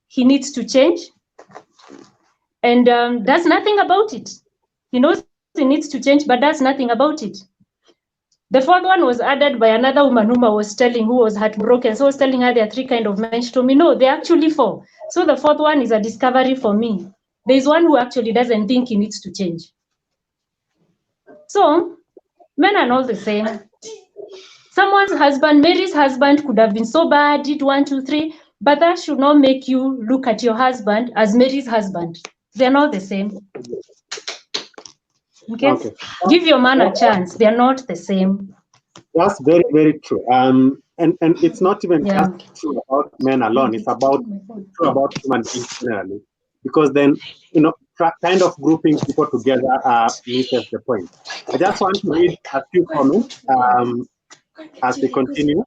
he needs to change and does nothing about it. He knows he needs to change, but does nothing about it. The 4th one was added by another woman whom I was telling, who was heartbroken. So I was telling her there are 3 kinds of men. She told me, no, there are actually 4. So the 4th one is a discovery for me. There's one who actually doesn't think he needs to change. So men are not the same. Someone's husband, Mary's husband, could have been so bad, did 1, 2, 3, but that should not make you look at your husband as Mary's husband. They're not the same. Okay? Give your man a chance. They're not the same.
That's very, very true. And it's not even just true about men alone. It's about human beings generally. Because then, you know, kind of grouping people together misses the point. I just want to read a few comments as we continue.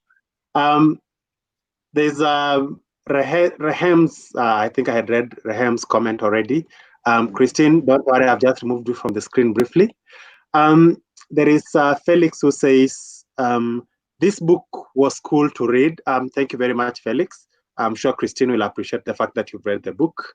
There's Rahem's, I think I had read Rahem's comment already. Christine, don't worry, I've just removed you from the screen briefly. There is Felix who says, this book was cool to read. Thank you very much, Felix. I'm sure Christine will appreciate the fact that you've read the book.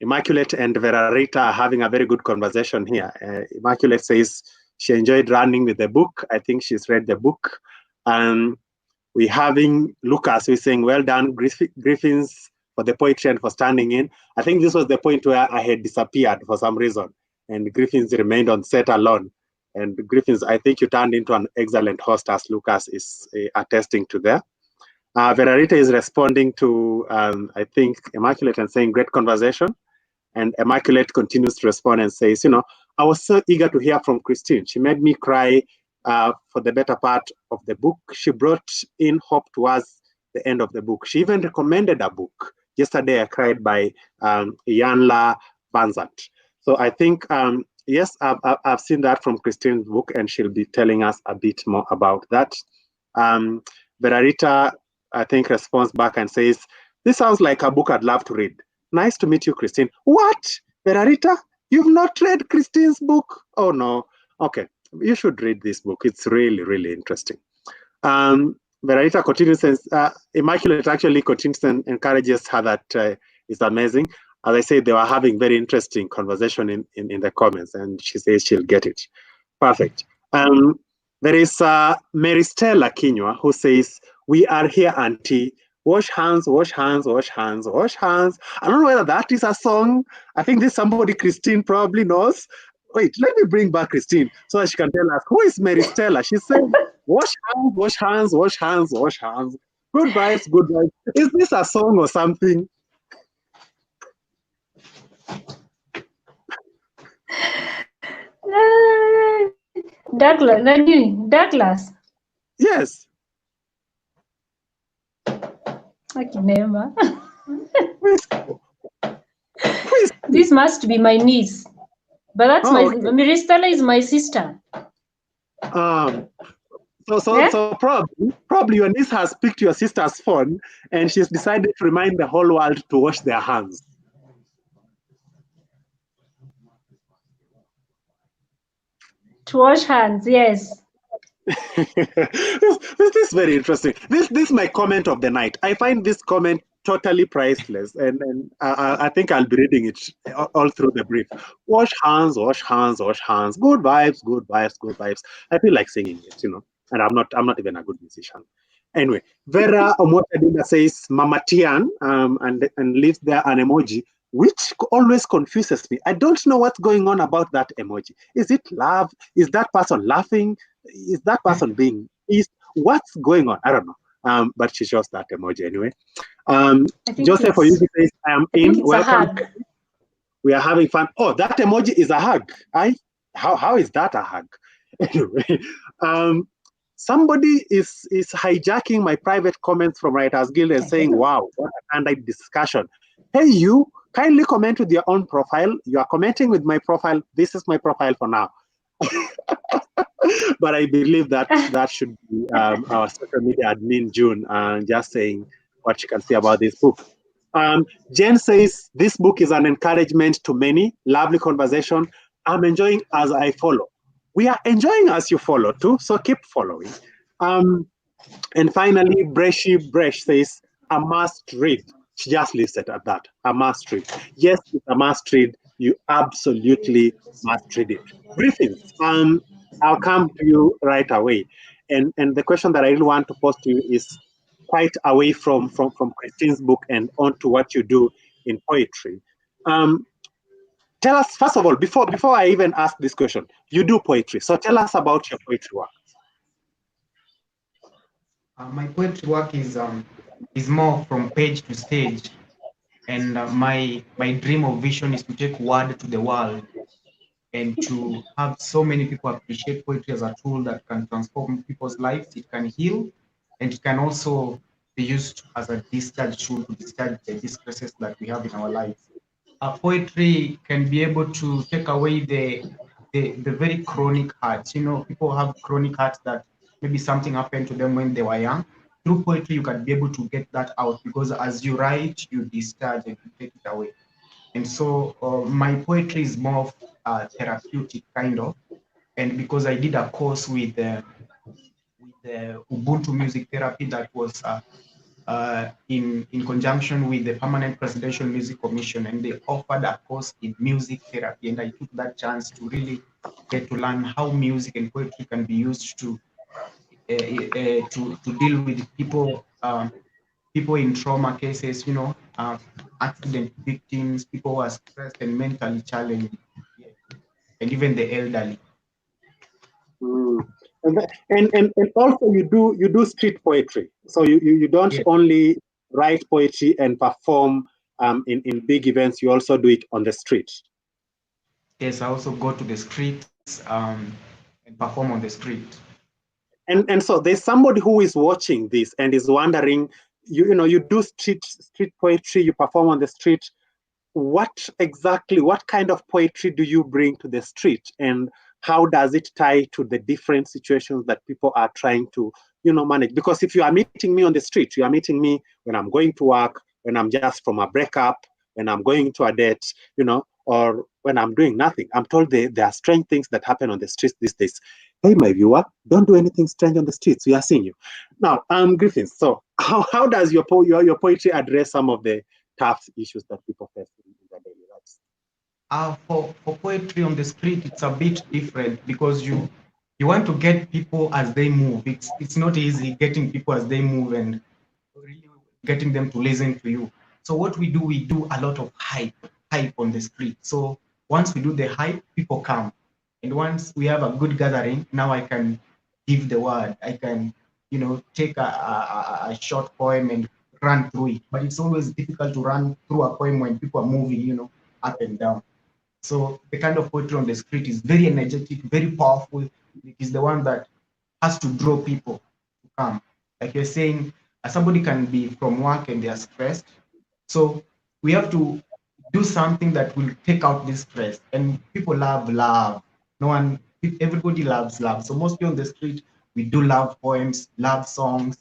Immaculate and Verarita are having a very good conversation here. Immaculate says she enjoyed running with the book. I think she's read the book. We're having Lucas who's saying, well done, Griffins, for the poetry and for standing in. I think this was the point where I had disappeared for some reason, and Griffins remained on set alone. And Griffins, I think you turned into an excellent host, as Lucas is attesting to there. Verarita is responding to, I think, Immaculate and saying, great conversation. And Immaculate continues to respond and says, you know, I was so eager to hear from Christine. She made me cry for the better part of the book. She brought in hope towards the end of the book. She even recommended a book. Yesterday, I cried by Yanla Banzat. So I think, yes, I've seen that from Christine's book, and she'll be telling us a bit more about that. Verarita, I think, responds back and says, this sounds like a book I'd love to read. Nice to meet you, Christine. What? Verarita, you've not read Christine's book? Oh, no. Okay, you should read this book. It's really, really interesting. Verarita continues and Immaculate actually continues and encourages her that it's amazing. As I said, they were having very interesting conversation in the comments, and she says she'll get it. Perfect. There is Mary Stella Kinyua who says, we are here, Auntie. Wash hands, wash hands, wash hands, wash hands. I don't know whether that is a song. I think this somebody Christine probably knows. Wait, let me bring back Christine so that she can tell us, who is Mary Stella? She said, wash hands, wash hands, wash hands, wash hands. Good vibes, good vibes. Is this a song or something?
Douglas.
Yes.
This must be my niece. But that's Mary Stella is my sister.
So probably your niece has picked your sister's phone and she's decided to remind the whole world to wash their hands.
To wash hands, yes.
This is very interesting. This is my comment of the night. I find this comment totally priceless, and I think I'll be reading it all through the brief. Wash hands, wash hands, wash hands. Good vibes, good vibes, good vibes. I feel like singing it, you know. And I'm not even a good musician. Anyway, Vera Omotadina says Mama Tian, and leaves there an emoji, which always confuses me. I don't know what's going on about that emoji. Is it love? Is that person laughing? Is that person being pissed? What's going on? I don't know. But she shows that emoji anyway. Joseph Oyugi says, I am in.
It's
Welcome.
a hug.
We are having fun. Oh, that emoji is a hug. How is that a hug? Anyway, somebody is hijacking my private comments from Writers Guild and saying, wow, what a candid discussion. Hey, you, kindly comment with your own profile. You are commenting with my profile. This is my profile for now. But I believe that should be our social media admin, June, just saying what she can say about this book. Jen says, this book is an encouragement to many. Lovely conversation. I'm enjoying as I follow. We are enjoying as you follow too, so keep following. And finally, Bresh says, a must read. She just leaves it at that, a must read. Yes, it's a must read. You absolutely must read it. Griffiths, I'll come to you right away. And the question that I really want to pose to you is quite away from Christine's book and onto what you do in poetry. Tell us, first of all, before I even ask this question, you do poetry. So tell us about your poetry work.
My poetry work is more from page to stage, and my dream or vision is to take word to the world, and to have so many people appreciate poetry as a tool that can transform people's lives. It can heal, and it can also be used as a discharge tool to discharge the distresses that we have in our lives. Poetry can be able to take away the very chronic hurts. You know, people have chronic hurts that maybe something happened to them when they were young. Through poetry, you can be able to get that out, because as you write, you discharge and you take it away. And so my poetry is more of therapeutic kind of, and because I did a course with Ubuntu Music Therapy that was in conjunction with the Permanent Presidential Music Commission, and they offered a course in music therapy, and I took that chance to really get to learn how music and poetry can be used to deal with people people in trauma cases, you know, accident victims, people who are stressed and mentally challenged, yeah, and even the elderly.
And also you do street poetry. So you don't
Yeah.
only write poetry and perform in big events, you also do it on the street.
Yes, I also go to the streets and perform on the street.
And so there's somebody who is watching this and is wondering, you do street poetry, you perform on the street. What kind of poetry do you bring to the street, and how does it tie to the different situations that people are trying to manage? Because if you are meeting me on the street, you are meeting me when I'm going to work, when I'm just from a breakup, when I'm going to a date, or when I'm doing nothing. I'm told there are strange things that happen on the streets these days. Hey, my viewer, don't do anything strange on the streets. We are seeing you now. Griffin, so how does your poetry address some of the tough issues that people face in their daily lives?
For poetry on the street, it's a bit different, because you want to get people as they move. It's not easy getting people as they move and really getting them to listen to you. So what we do a lot of hype on the street. So once we do the hype, people come, and once we have a good gathering, now I can give the word. I can take a short poem and run through it. But it's always difficult to run through a poem when people are moving, up and down. So the kind of poetry on the street is very energetic, very powerful. It is the one that has to draw people to come. Like you're saying, somebody can be from work and they are stressed. So we have to do something that will take out this stress. And people love love. Everybody loves love. So mostly on the street, we do love poems, love songs,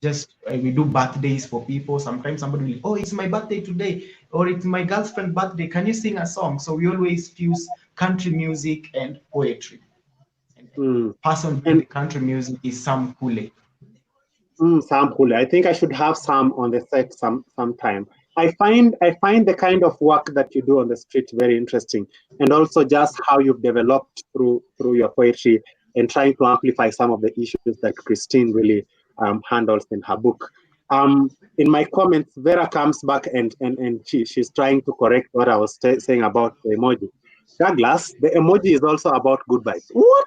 just we do birthdays for people. Sometimes somebody will, oh, it's my birthday today, or it's my girlfriend's birthday. Can you sing a song? So we always fuse country music and poetry. And person in the country music is Sam Kule.
Sam Kule. I think I should have Sam on the set sometime. I find the kind of work that you do on the street very interesting, and also just how you've developed through your poetry and trying to amplify some of the issues that Christine really handles in her book. In my comments, Vera comes back and she's trying to correct what I was saying about the emoji. Douglas, the emoji is also about good vibes. What?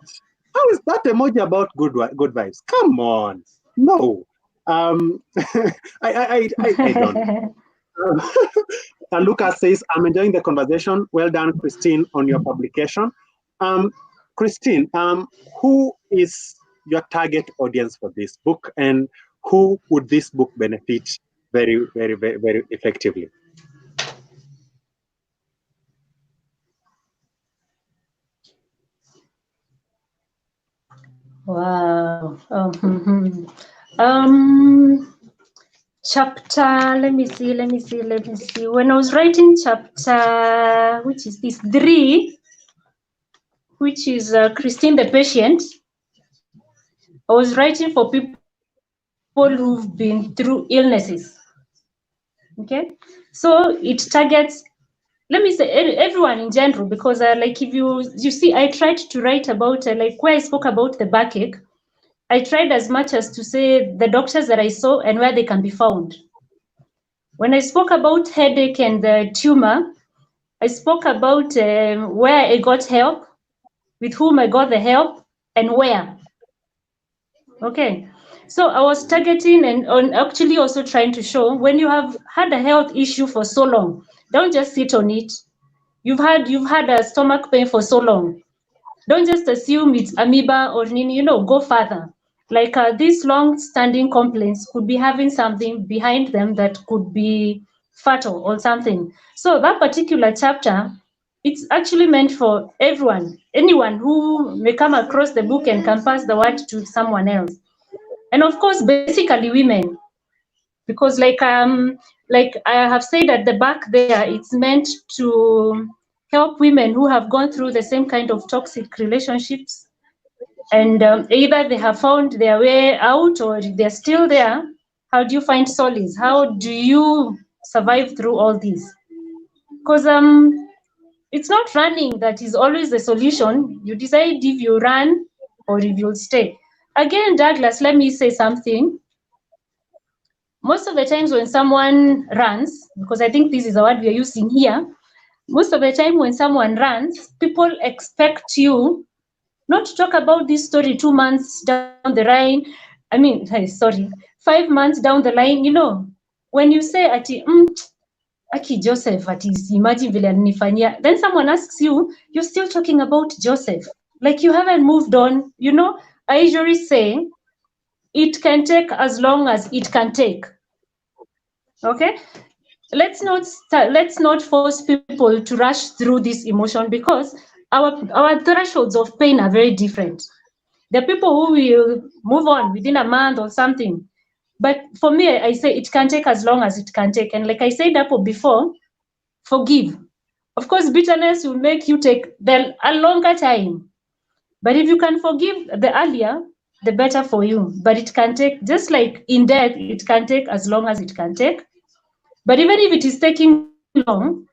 How is that emoji about good vibes? Come on, no. I don't. Lucas says, I'm enjoying the conversation. Well done, Christine, on your publication. Christine, who is your target audience for this book, and who would this book benefit very, very, very, very effectively?
Wow. Chapter, let me see. When I was writing chapter, which is this 3, which is Christine the patient, I was writing for people who've been through illnesses. Okay, so it targets, let me say, everyone in general, because like if you see, I tried to write about like where I spoke about the backache. I tried as much as to say the doctors that I saw and where they can be found. When I spoke about headache and the tumor, I spoke about where I got help, with whom I got the help, and where. Okay, so I was targeting and on actually also trying to show, when you have had a health issue for so long, don't just sit on it. You've had a stomach pain for so long. Don't just assume it's amoeba or nini, go further. Like these long-standing complaints could be having something behind them that could be fatal or something. So that particular chapter, it's actually meant for everyone, anyone who may come across the book and can pass the word to someone else. And of course, basically women, because like I have said at the back there, it's meant to help women who have gone through the same kind of toxic relationships, and either they have found their way out or they're still there. How do you find solace? How do you survive through all this? Because it's not running that is always the solution. You decide if you run or if you'll stay. Again, Douglas, let me say something. Most of the times when someone runs, because I think this is the word we are using here, most of the time when someone runs, people expect you not to talk about this story 2 months down the line. 5 months down the line, when you say, Aki Joseph, imagine vile alinifanyia. Then someone asks you, you're still talking about Joseph. Like you haven't moved on. I usually say, it can take as long as it can take. Okay? Let's not force people to rush through this emotion, because our thresholds of pain are very different. There are people who will move on within a month or something. But for me, I say it can take as long as it can take. And like I said before, forgive. Of course, bitterness will make you take a longer time. But if you can forgive the earlier, the better for you. But it can take, just like in death, it can take as long as it can take. But even if it is taking long,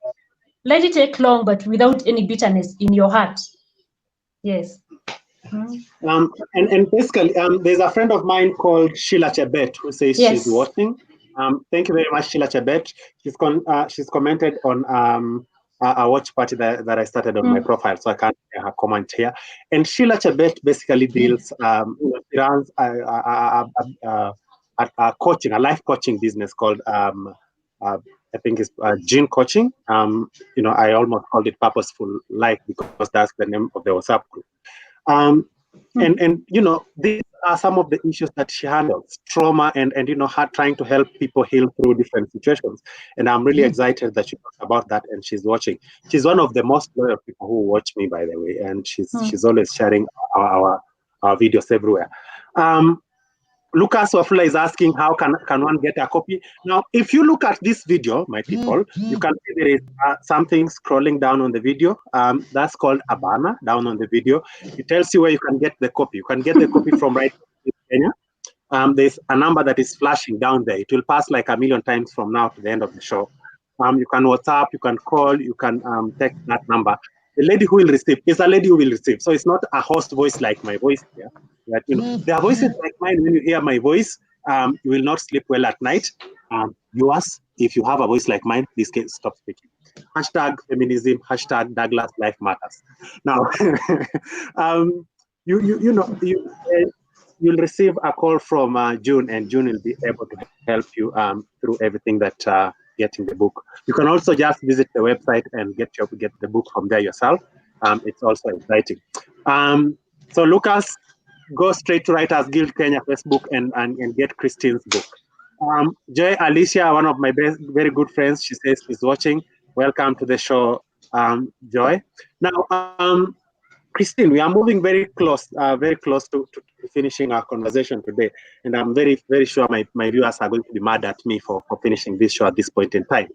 let it take long, but without any bitterness in your heart. Yes.
And basically, there's a friend of mine called Sheila Chebet who says she's watching. Thank you very much, Sheila Chebet. She's commented on a watch party that I started on my profile, so I can't hear her comment here. And Sheila Chebet basically deals, she runs a coaching, a life coaching business called I think it's Gene Coaching. I almost called it Purposeful Life because that's the name of the WhatsApp group. And these are some of the issues that she handles: trauma and her trying to help people heal through different situations. And I'm really excited that she talks about that and she's watching. She's one of the most loyal people who watch me, by the way, and she's always sharing our videos everywhere. Lucas Wafula is asking, how can one get a copy? Now, if you look at this video, my people, you can see there is something scrolling down on the video. That's called a banner down on the video. It tells you where you can get the copy. You can get the copy from right in Kenya. There's a number that is flashing down there. It will pass like 1 million times from now to the end of the show. You can WhatsApp, you can call, you can text that number. the lady who will receive is a lady who will receive. So it's not a host voice like my voice here. That, you know, there are voices like mine. When you hear my voice, you will not sleep well at night. Viewers, if you have a voice like mine, please stop speaking. Hashtag feminism, hashtag Douglas Life Matters. Now, you'll receive a call from June, and June will be able to help you through everything that getting the book. You can also just visit the website and get the book from there yourself. It's also exciting. So Lucas, go straight to Writers Guild Kenya Facebook and get Christine's book. Joy Alicia, one of my very good friends, she says she's watching. Welcome to the show, Joy. Now, Christine, we are moving very close to finishing our conversation today. And I'm very, very sure my viewers are going to be mad at me for finishing this show at this point in time.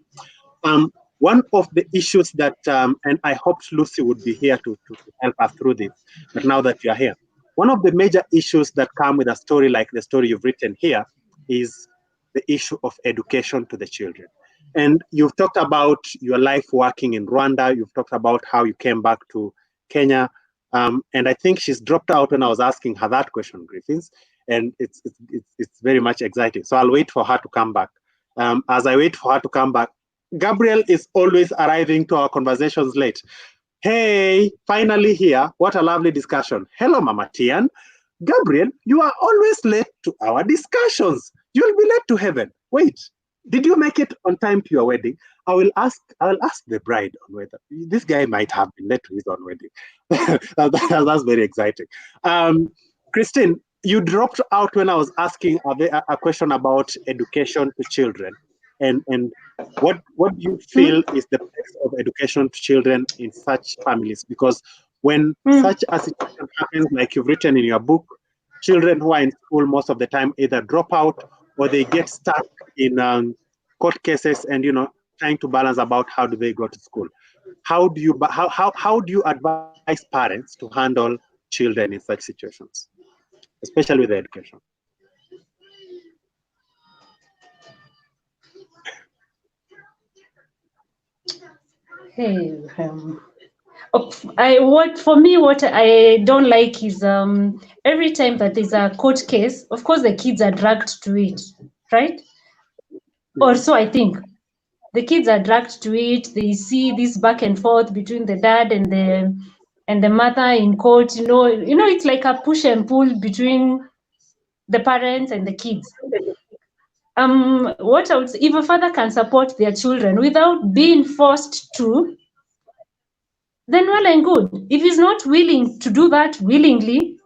One of the issues that, and I hoped Lucy would be here to help us through this, but now that you are here, one of the major issues that come with a story like the story you've written here is the issue of education to the children. And you've talked about your life working in Rwanda. You've talked about how you came back to Kenya. And I think she's dropped out when I was asking her that question, Griffiths. And it's very much exciting. So I'll wait for her to come back. As I wait for her to come back, Gabriel is always arriving to our conversations late. Hey, finally here. What a lovely discussion. Hello, Mama Tian. Gabriel, you are always late to our discussions. You'll be late to heaven. Wait, did you make it on time to your wedding? I will ask the bride on whether this guy might have been late to his own wedding. That's very exciting. Christine, you dropped out when I was asking a question about education to children, and what do you feel is the place of education to children in such families? Because when such a situation happens, like you've written in your book, children who are in school most of the time either drop out or they get stuck in court cases and trying to balance about how do they go to school. How do you advise parents to handle children in such situations, especially with education?
Hey, what I don't like is every time that there's a court case, of course the kids are dragged to it, right? Or so I think. The kids are dragged to it. They see this back and forth between the dad and the mother in court. It's like a push and pull between the parents and the kids. What I would say, if a father can support their children without being forced to, then well and good. If he's not willing to do that willingly,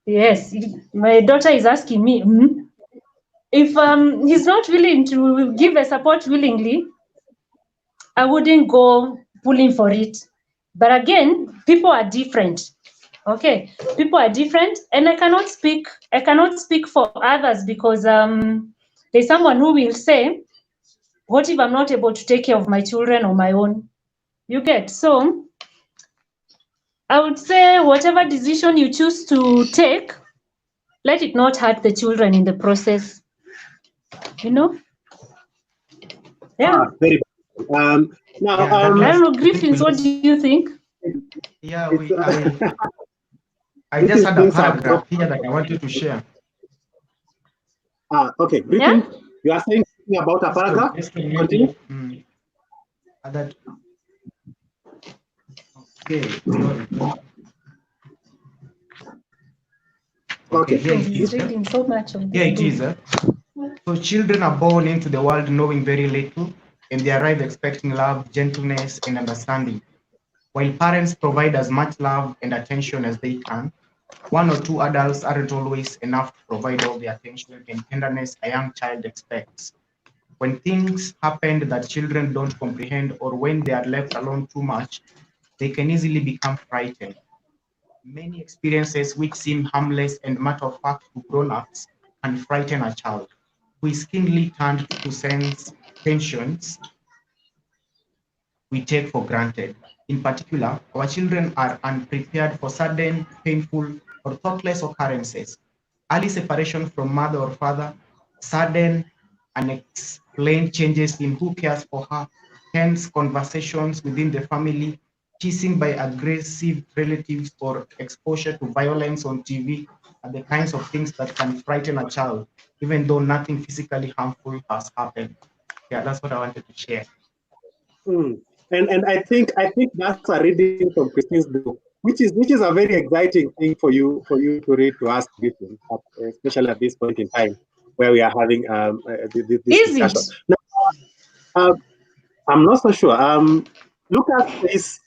yes, my daughter is asking me, if he's not willing to give a support willingly, I wouldn't go pulling for it. But again, people are different. Okay, people are different, and I cannot speak for others because there's someone who will say, what if I'm not able to take care of my children on my own? You get? So I would say whatever decision you choose to take, let it not hurt the children in the process. Yeah.
Very now,
I don't know, Griffiths, what do you think?
Yeah, I just had a paragraph here that I wanted to share.
Okay, Griffin, you are saying something about a paragraph? Continue. Okay.
He's reading so much of this.
Yeah, it is. So children are born into the world knowing very little, and they arrive expecting love, gentleness, and understanding. While parents provide as much love and attention as they can, one or two adults aren't always enough to provide all the attention and tenderness a young child expects. When things happen that children don't comprehend, or when they are left alone too much, they can easily become frightened. Many experiences which seem harmless and matter of fact to grown-ups can frighten a child, who is keenly turned to sense tensions we take for granted. In particular, our children are unprepared for sudden, painful, or thoughtless occurrences. Early separation from mother or father, sudden, unexplained changes in who cares for her, tense conversations within the family, teasing by aggressive relatives, or exposure to violence on TV are the kinds of things that can frighten a child, even though nothing physically harmful has happened. Yeah, that's what I wanted to share.
And I think that's a reading from Christine's book, which is a very exciting thing for you to read to us, especially at this point in time where we are having this discussion. Now, I'm not so sure. Lucas says,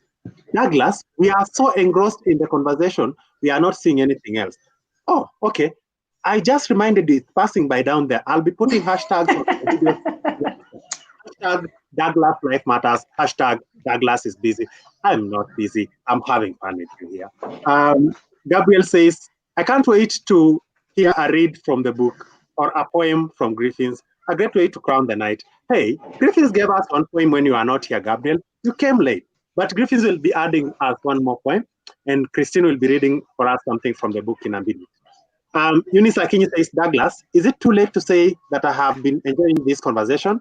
Douglas, we are so engrossed in the conversation, we are not seeing anything else. Oh, okay. I just reminded it passing by down there. I'll be putting hashtags on the video. Hashtag Douglas Life Matters. Hashtag Douglas is busy. I'm not busy. I'm having fun with you here. Gabriel says, I can't wait to hear a read from the book or a poem from Griffins. A great way to crown the night. Hey, Griffins gave us one poem when you are not here, Gabriel. You came late. But Griffins will be adding us one more poem, and Christine will be reading for us something from the book in a minute. Eunice Akinyi says, Douglas, is it too late to say that I have been enjoying this conversation?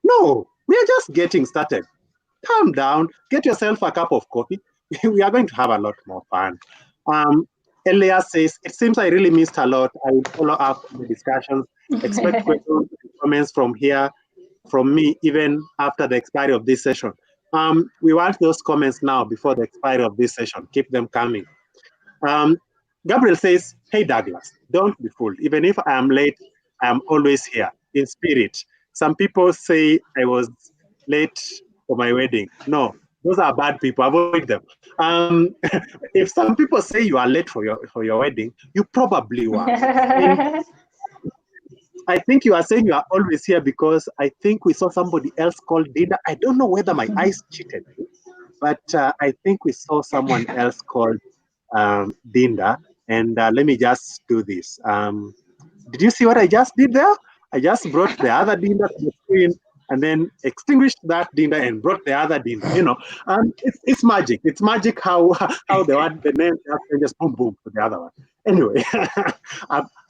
No, we are just getting started. Calm down, get yourself a cup of coffee. We are going to have a lot more fun. Elias says, it seems I really missed a lot. I will follow up on the discussions. Expect questions and comments from me, even after the expiry of this session. We want those comments now before the expiry of this session. Keep them coming. Gabriel says, hey, Douglas, don't be fooled. Even if I am late, I am always here in spirit. Some people say I was late for my wedding. No, those are bad people. Avoid them. If some people say you are late for your wedding, you probably were. I think you are saying you are always here because I think we saw somebody else called Dina. I don't know whether my eyes cheated me, but I think we saw someone else called Dinda. And let me just do this. Did you see what I just did there? I just brought the other Dinda to the screen and then extinguished that Dinda and brought the other Dinda. You know, it's magic. It's magic how the name just boom boom to the other one. Anyway,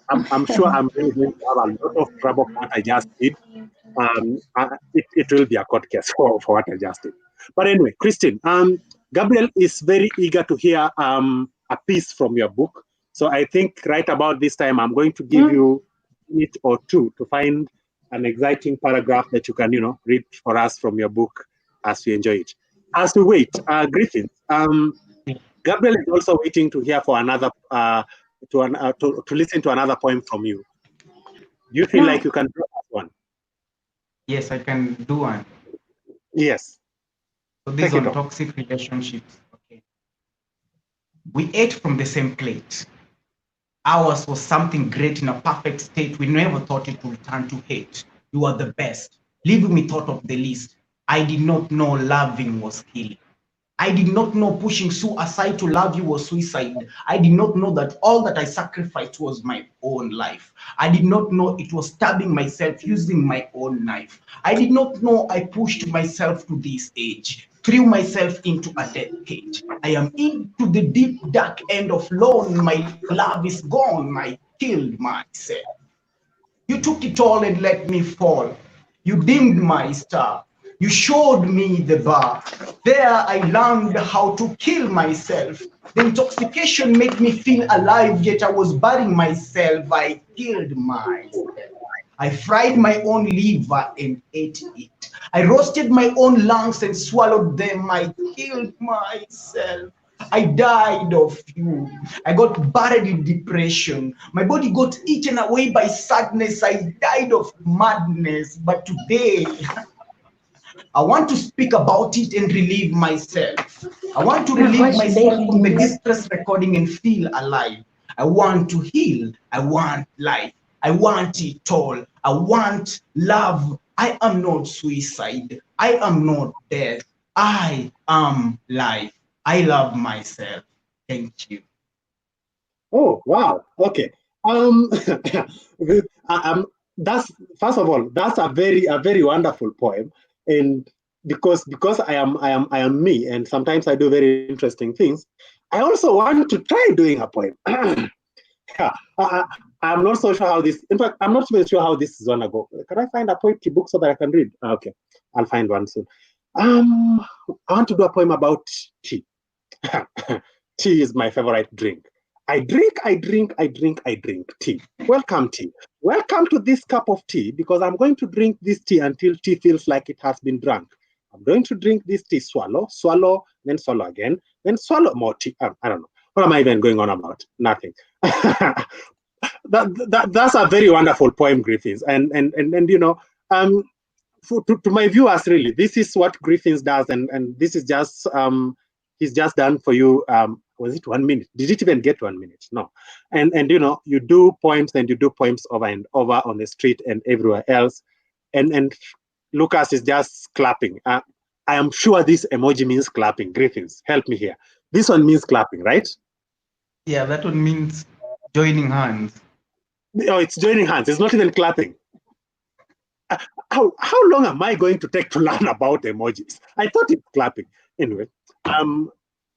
I'm sure I'm really going to have a lot of trouble for what I just did. It will be a court case for what I just did. But anyway, Christine, Gabriel is very eager to hear a piece from your book. So I think right about this time, I'm going to give you a minute or two to find an exciting paragraph that you can, read for us from your book as we enjoy it. As we wait, Griffin, Gabriel is also waiting to hear for another, to listen to another poem from you. Do you feel like you can do one?
Yes, I can do one.
Yes.
So this is on toxic relationships. Okay. We ate from the same plate. Ours was something great in a perfect state. We never thought it would turn to hate. You are the best. Leaving me thought of the least. I did not know loving was killing. I did not know pushing suicide to love you was suicide. I did not know that all that I sacrificed was my own life. I did not know it was stabbing myself using my own knife. I did not know I pushed myself to this age, threw myself into a death cage. I am into the deep, dark end of lone. My love is gone. I killed myself. You took it all and let me fall. You dimmed my star. You showed me the bar. There I learned how to kill myself. The intoxication made me feel alive, yet I was burying myself. I killed myself. I fried my own liver and ate it. I roasted my own lungs and swallowed them. I killed myself. I died of you. I got buried in depression. My body got eaten away by sadness. I died of madness. But today, I want to speak about it and relieve myself. I want to relieve myself from the distress recording and feel alive. I want to heal. I want life. I want it all. I want love. I am not suicide. I am not death. I am life. I love myself. Thank you.
Oh, wow. Okay. That's, first of all, that's a very wonderful poem. And because I am me, and sometimes I do very interesting things, I also want to try doing a poem. Yeah, I'm not so sure how this, in fact, I'm not even sure how this is gonna go. Can I find a poetry book so that I can read? Okay, I'll find one soon. I want to do a poem about tea. Tea is my favorite drink. I drink tea. Welcome, tea. Welcome to this cup of tea, because I'm going to drink this tea until tea feels like it has been drunk. I'm going to drink this tea, swallow, then swallow again, then swallow more tea. I don't know. What am I even going on about? Nothing. That's a very wonderful poem, Griffiths. And you know, to my viewers, really, this is what Griffiths does, and this is just he's just done for you. Was it 1 minute? Did it even get 1 minute? No. And you know, you do poems and you do poems over and over on the street and everywhere else, and Lucas is just clapping. I am sure this emoji means clapping. Griffiths, help me here. This one means clapping, right?
Yeah, that one means joining hands.
Oh, it's joining hands. It's not even clapping. How long am I going to take to learn about emojis? I thought it's clapping. Anyway,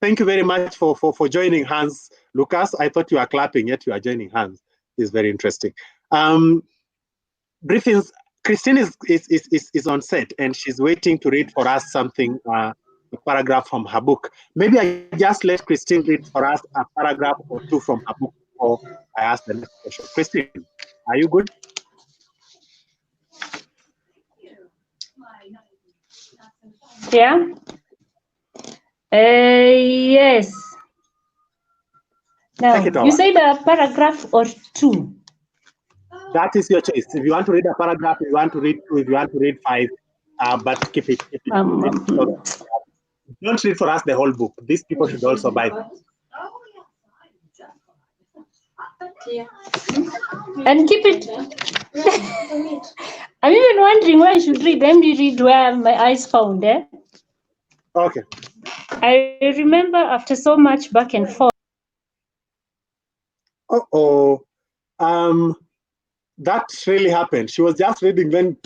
thank you very much for joining hands, Lucas. I thought you were clapping, yet you are joining hands. It's very interesting. Briefings. Christine is on set and she's waiting to read for us something, a paragraph from her book. Maybe I just let Christine read for us a paragraph or two from her book before I ask the next question. Christine, are you good?
Yeah. Yes. Now, you said a paragraph or two.
That is your choice. If you want to read a paragraph, if you want to read two, if you want to read five, but keep it. Don't read for us the whole book. These people should also buy it.
And keep it. I'm even wondering where I should read. Let me read where my eyes found.
Okay.
I remember after so much back and forth.
That really happened. She was just reading, then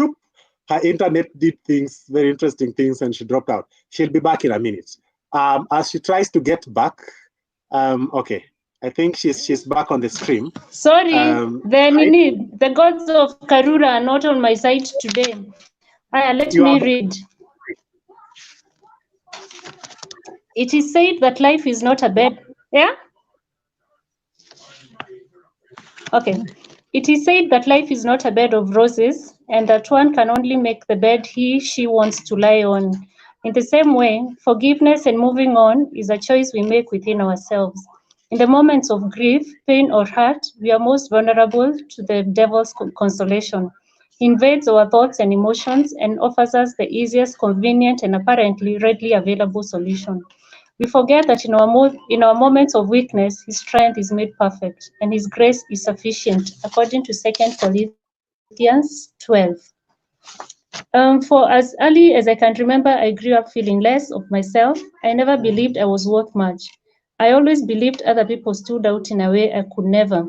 her internet did things, very interesting things, and she dropped out. She'll be back in a minute. As she tries to get back, okay, I think she's back on the stream.
Sorry, the gods of Karura are not on my side today. Let me read. It is said that life is not a bed. Yeah? Okay. It is said that life is not a bed of roses and that one can only make the bed she wants to lie on. In the same way, forgiveness and moving on is a choice we make within ourselves. In the moments of grief, pain, or hurt, we are most vulnerable to the devil's consolation. He invades our thoughts and emotions and offers us the easiest, convenient, and apparently readily available solution. We forget that in our moments of weakness, His strength is made perfect, and His grace is sufficient, according to 2 Corinthians 12. For as early as I can remember, I grew up feeling less of myself. I never believed I was worth much. I always believed other people stood out in a way I could never,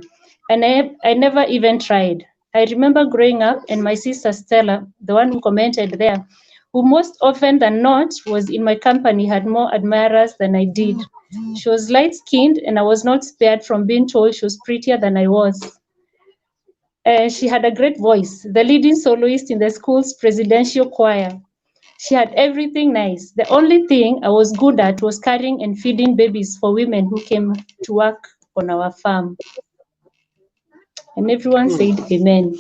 and I never even tried. I remember growing up and my sister Stella, the one who commented there, who most often than not was in my company, had more admirers than I did. She was light-skinned and I was not spared from being told she was prettier than I was. She had a great voice, the leading soloist in the school's presidential choir. She had everything nice. The only thing I was good at was carrying and feeding babies for women who came to work on our farm. And everyone said amen.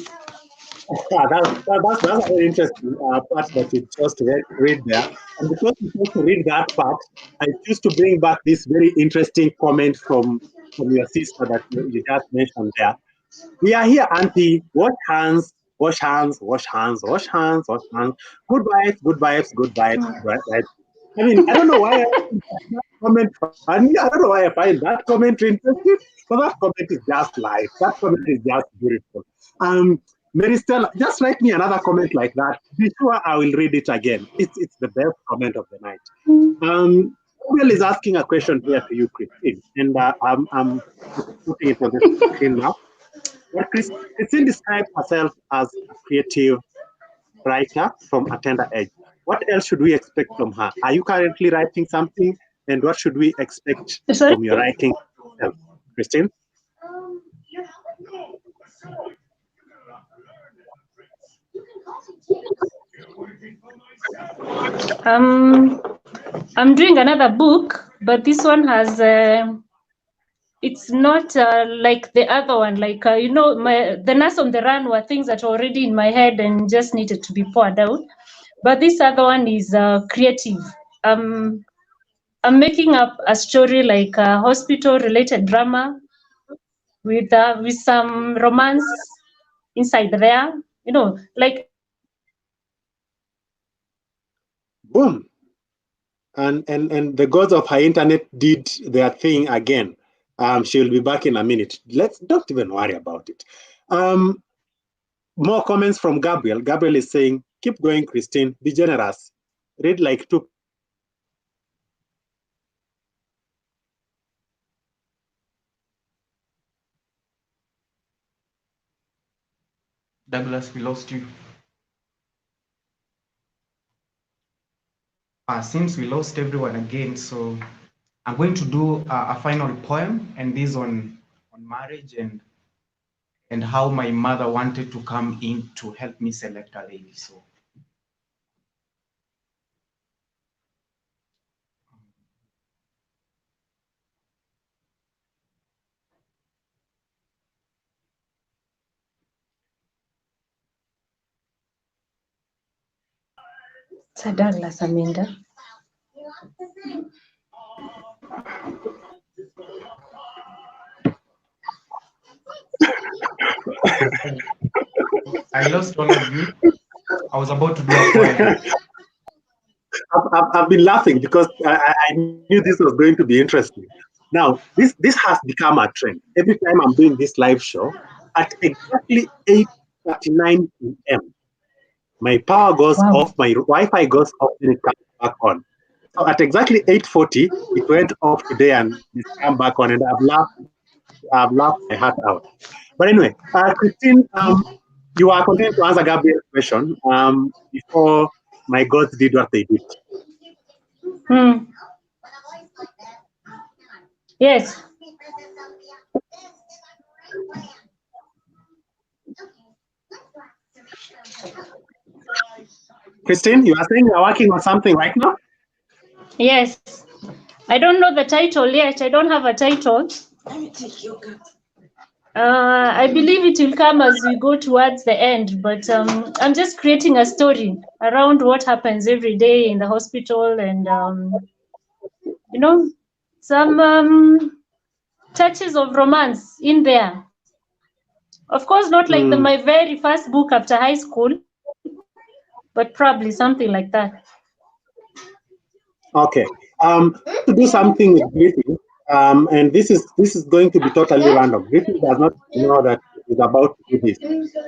That's a very interesting part that you chose to read there. And because you chose to read that part, I choose to bring back this very interesting comment from your sister that you just mentioned there. We are here, Auntie. Wash hands, wash hands, wash hands, wash hands, wash hands. Good vibes, good vibes, good vibes, good vibes. I mean, I don't know why I find that comment funny. I don't know why I find that comment interesting, but that comment is just life. That comment is just beautiful. Mary Stella, just write me another comment like that. Be sure I will read it again. It's the best comment of the night. Gabriel is asking a question here to you, Christine, and I'm putting it on the screen now. But Christine describes herself as a creative writer from a tender age. What else should we expect from her? Are you currently writing something? And what should we expect from your writing? Christine?
I'm doing another book, but this one has it's not like the other one. Like the Nurse on the Run were things that were already in my head and just needed to be poured out. But this other one is creative. I'm making up a story like a hospital-related drama with some romance inside there. Like.
Boom. And the gods of her internet did their thing again. She'll be back in a minute. Don't even worry about it. More comments from Gabriel. Gabriel is saying, keep going, Christine. Be generous. Read like 2.
Douglas, we lost you. Since we lost everyone again, so I'm going to do a final poem, and this on marriage and how my mother wanted to come in to help me select a lady. So
Douglas Aminda.
I lost all of you. I was about to do a poem.
I've been laughing because I knew this was going to be interesting. Now, this has become a trend. Every time I'm doing this live show, at exactly 8:39 p.m., my power goes off, my Wi-Fi goes off, and it comes back on. So at exactly 8:40, it went off today and it's come back on, and I've laughed my heart out. But anyway, Christine, you are continuing to answer Gabriel's question before my gods did what they did.
Yes.
Christine, you are saying you're working on something right now?
Yes. I don't know the title yet. I don't have a title. Let me take your I believe it will come as we go towards the end, but I'm just creating a story around what happens every day in the hospital and, some touches of romance in there. Of course, not like my very first book after high school, but probably something like that.
Okay. To do something with greeting, and this is going to be totally random. Greeting does not know that is about to do this.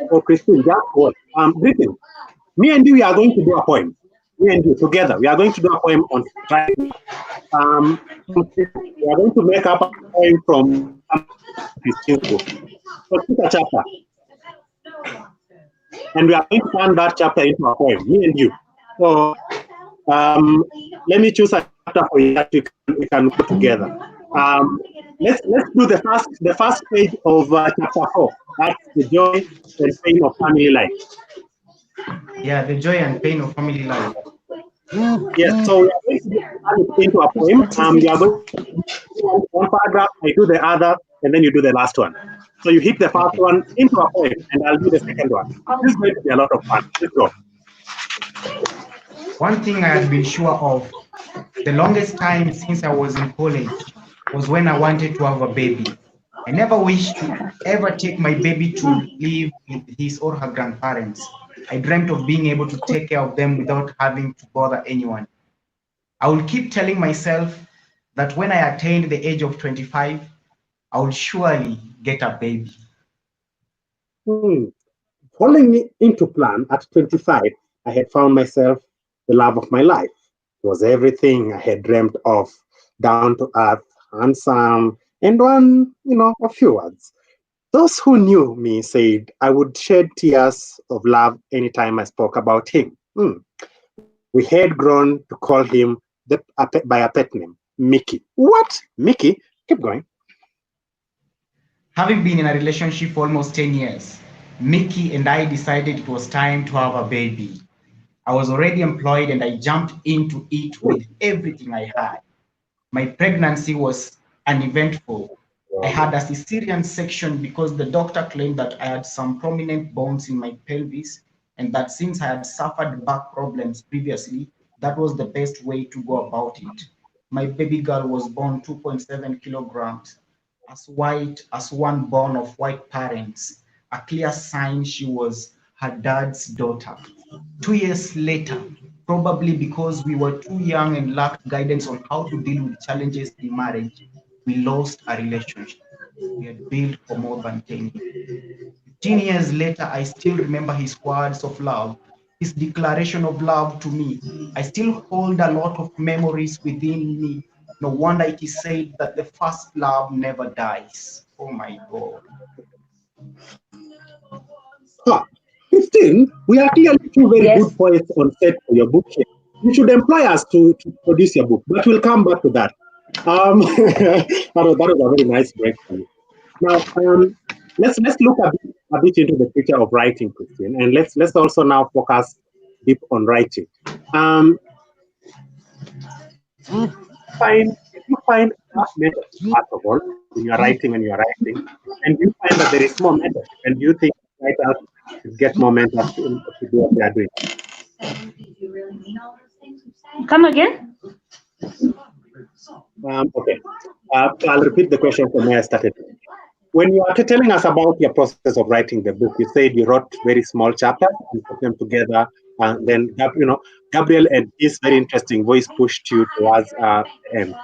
So Christine, just what? Greeting. Me and you, we are going to do a poem. Me and you together, we are going to do a poem on trying. We are going to make up a poem from Christine's book. So pick a chapter. And we are going to turn that chapter into a poem, me and you. So let me choose a chapter for you that we can go together. Let's do the first page of chapter 4. That's the joy and pain of family life.
Yeah, the joy and pain of family life.
Yes, so we are going to turn it into a poem. You are going to do one paragraph, I do the other, and then you do the last one. So you hit the first one into a poem, and I'll do the second one. This is going to be a lot of fun. Let's go.
One thing I had been sure of the longest time since I was in college was when I wanted to have a baby. I never wished to ever take my baby to live with his or her grandparents. I dreamt of being able to take care of them without having to bother anyone. I will keep telling myself that when I attained the age of 25, I will surely get a baby.
Falling into plan at 25, I had found myself the love of my life. It was everything I had dreamt of, down to earth, handsome, and a few words. Those who knew me said I would shed tears of love anytime I spoke about him. We had grown to call him by a pet name, Mickey. What? Mickey? Keep going.
Having been in a relationship for almost 10 years, Mickey and I decided it was time to have a baby. I was already employed and I jumped into it with everything I had. My pregnancy was uneventful. I had a cesarean section because the doctor claimed that I had some prominent bones in my pelvis and that since I had suffered back problems previously, that was the best way to go about it. My baby girl was born 2.7 kilograms, as white as one born of white parents, a clear sign she was her dad's daughter. 2 years later, probably because we were too young and lacked guidance on how to deal with challenges in marriage, we lost a relationship we had built for more than 10 years. 15 years later, I still remember his words of love, his declaration of love to me. I still hold a lot of memories within me. No wonder it is said that the first love never dies. Oh my God.
Christine, we are clearly two very
Yes.
good poets on set for your book here. You should employ us to produce your book, but we'll come back to that. That was a very nice break for you. Now, let's look a bit into the future of writing, Christine, and let's also now focus deep on writing. If you find enough mentorship, first of all, when you are writing, and you find that there is more mentorship, and you think writers should get more mentors to do what they are doing.
Come again?
Okay. I'll repeat the question from where I started. When you are telling us about your process of writing the book, you said you wrote very small chapters and put them together, and then Gabriel and his very interesting voice pushed you towards the end.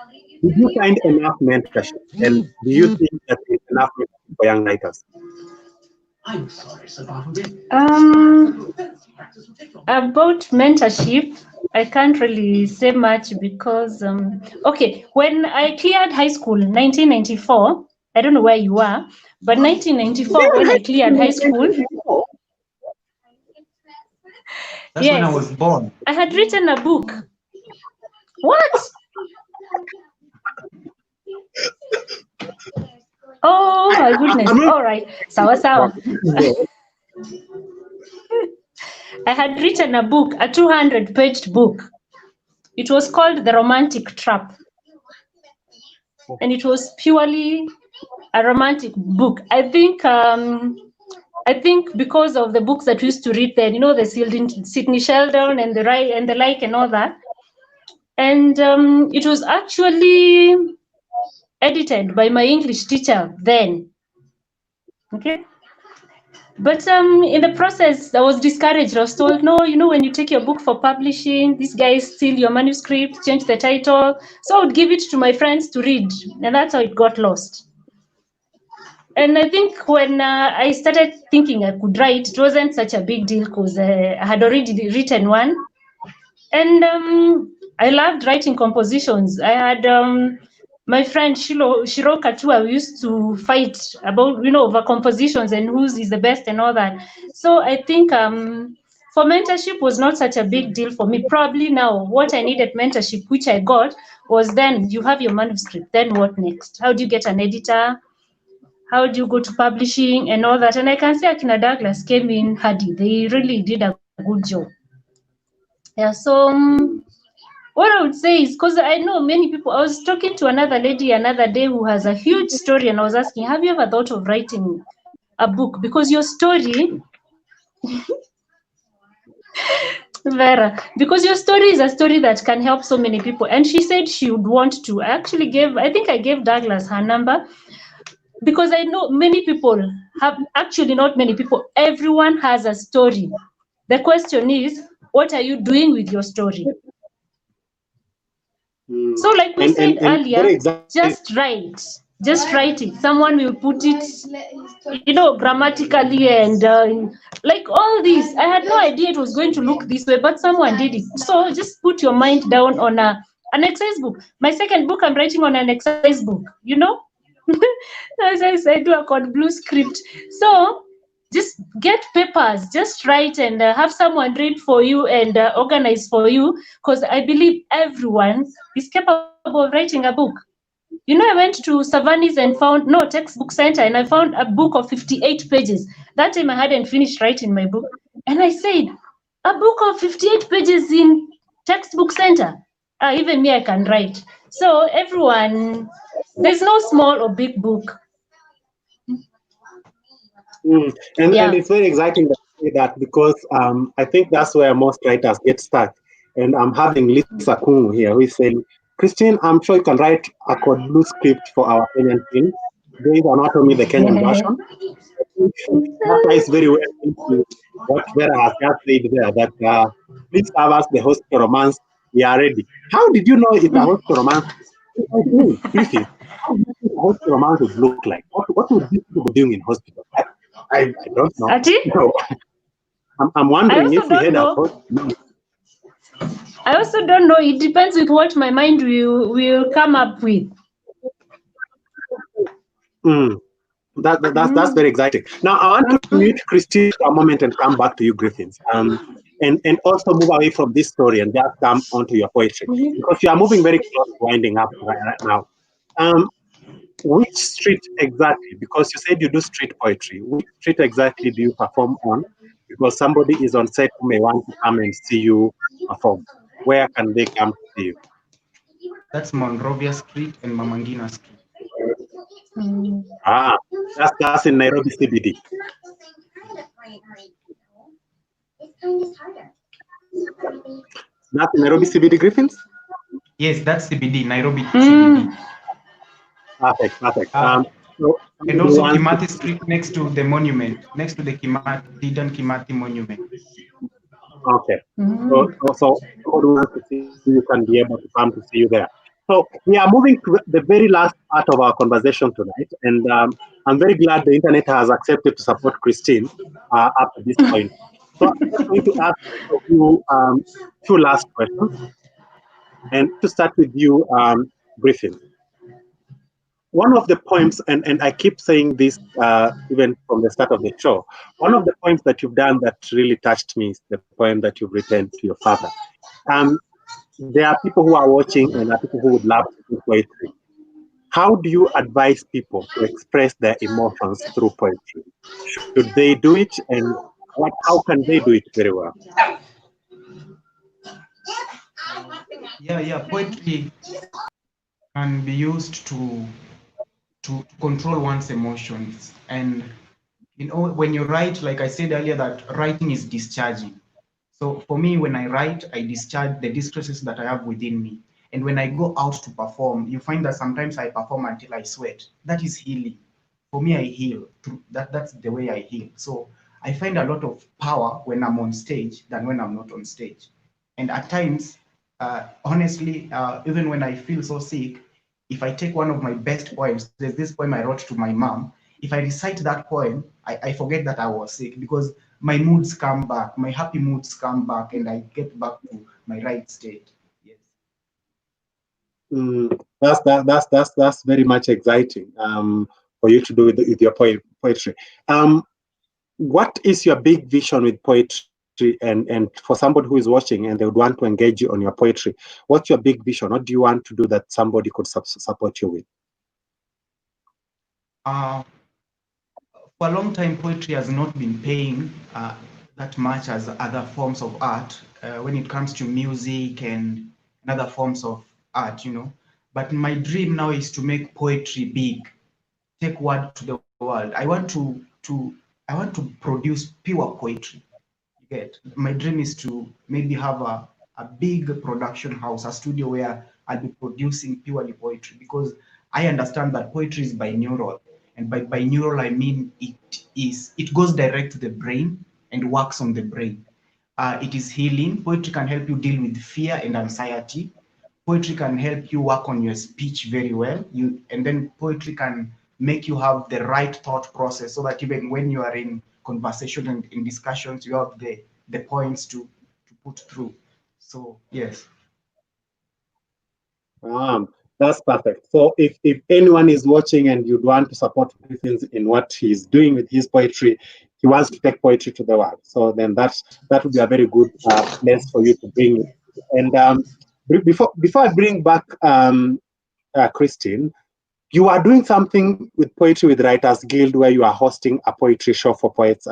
Did you find enough mentorship, and do you think that there is enough mentorship for young writers?
About mentorship, I can't really say much because, okay, when I cleared high school in 1994, I don't know where you are, but 1994, when I cleared high school,
That's when I was born.
I had written a book. What? Oh my goodness. All right. Sawa. I had written a book, a 200-page book. It was called The Romantic Trap. And it was purely a romantic book. I think because of the books that we used to read then, the Sidney Sheldon and the like and all that. And it was actually edited by my English teacher then. Okay. But in the process, I was discouraged. I was told, no, when you take your book for publishing, these guys steal your manuscript, change the title. So I would give it to my friends to read. And that's how it got lost. And I think when I started thinking I could write, it wasn't such a big deal because I had already written one. And I loved writing compositions. I had my friend Shiro Katua, we used to fight about, over compositions and whose is the best and all that. So I think for mentorship was not such a big deal for me. Probably now what I needed mentorship, which I got, was then you have your manuscript, then what next? How do you get an editor? How do you go to publishing and all that? And I can say Akina Douglas came in handy. They really did a good job. Yeah, so what I would say is, because I know many people, I was talking to another lady another day who has a huge story, and I was asking, have you ever thought of writing a book? Because your story, Vera, because your story is a story that can help so many people. And she said she would want to. I think I gave Douglas her number, because I know many people have, actually not many people, everyone has a story. The question is, what are you doing with your story? So like we said earlier, just write it. Someone will put it, grammatically and like all this. I had no idea it was going to look this way, but someone did it. So just put your mind down on an exercise book. My second book, I'm writing on an exercise book, As I said, do a code blue script. So just get papers, just write and have someone read for you and organize for you, because I believe everyone is capable of writing a book. I went to Savani's and found textbook center, and I found a book of 58 pages. That time I hadn't finished writing my book, and I said, A book of 58 pages in textbook center. Even me, I can write. So everyone, there's no small or big book.
And it's very exciting to say that because I think that's where most writers get stuck. And I'm having Lisa Kung here who is saying, Christine, I'm sure you can write a code blue script for our Kenyan film. There is Anatomy, the Kenyan version. That ties very well into what Vera has just said there, that please have us the hospital romance. We are ready. How did you know it's a hospital romance? Griffith, how do you think a hospital romance would look like? What would these people be doing in hospital? I don't know.
Ati?
No. I'm
I
wondering
also
if we had a
don't know. I also don't know. It depends with what my mind will come up with.
That's very exciting. Now I want to mute Christine for a moment and come back to you, Griffins. And also move away from this story and just come onto your poetry because you are moving very close to winding up right now. Which street exactly? Because you said you do street poetry. Which street exactly do you perform on? Because somebody is on set who may want to come and see you perform. Where can they come to see you?
That's Monrovia Street and Mamangina Street.
That's in Nairobi CBD. That's Nairobi CBD, Griffins?
Yes, that's CBD, Nairobi CBD.
Perfect.
And also Kimathi Street next to the monument, next to the Dedan Kimathi monument.
Okay. So who wants to see you can be able to come to see you there. So we are moving to the very last part of our conversation tonight, and I'm very glad the internet has accepted to support Christine up to this point. So I'm just going to ask you two last questions, and to start with you, Griffin. One of the poems, and I keep saying this even from the start of the show, one of the poems that you've done that really touched me is the poem that you've written to your father. There are people who are watching and there are people who would love to do poetry. How do you advise people to express their emotions through poetry? Should they do it, and how can they do it very well?
Yeah, poetry can be used to control one's emotions. And when you write, like I said earlier, that writing is discharging. So for me, when I write, I discharge the distresses that I have within me. And when I go out to perform, you find that sometimes I perform until I sweat. That is healing. For me, I heal. That's the way I heal. So I find a lot of power when I'm on stage than when I'm not on stage. And at times, honestly, even when I feel so sick, if I take one of my best poems, there's this poem I wrote to my mom. If I recite that poem, I forget that I was sick because my moods come back, my happy moods come back, and I get back to my right state. Yes.
That's very much exciting for you to do with your poetry. What is your big vision with poetry? And for somebody who is watching and they would want to engage you on your poetry, what's your big vision? What do you want to do that somebody could support you with?
For a long time, poetry has not been paying that much as other forms of art when it comes to music and other forms of art, But my dream now is to make poetry big, take word to the world. I want to produce pure poetry. My dream is to maybe have a big production house, a studio where I'll be producing purely poetry, because I understand that poetry is binaural. And by binaural, I mean it goes direct to the brain and works on the brain. It is healing. Poetry can help you deal with fear and anxiety. Poetry can help you work on your speech very well. And then poetry can make you have the right thought process, so that even when you are in conversation and in discussions, you have the points to put through. So yes.
That's perfect. So if anyone is watching and you'd want to support Griffin in what he's doing with his poetry, he wants to take poetry to the world. So then that would be a very good place for you to bring it. And before I bring back Christine, you are doing something with Poetry with Writers Guild where you are hosting a poetry show for poets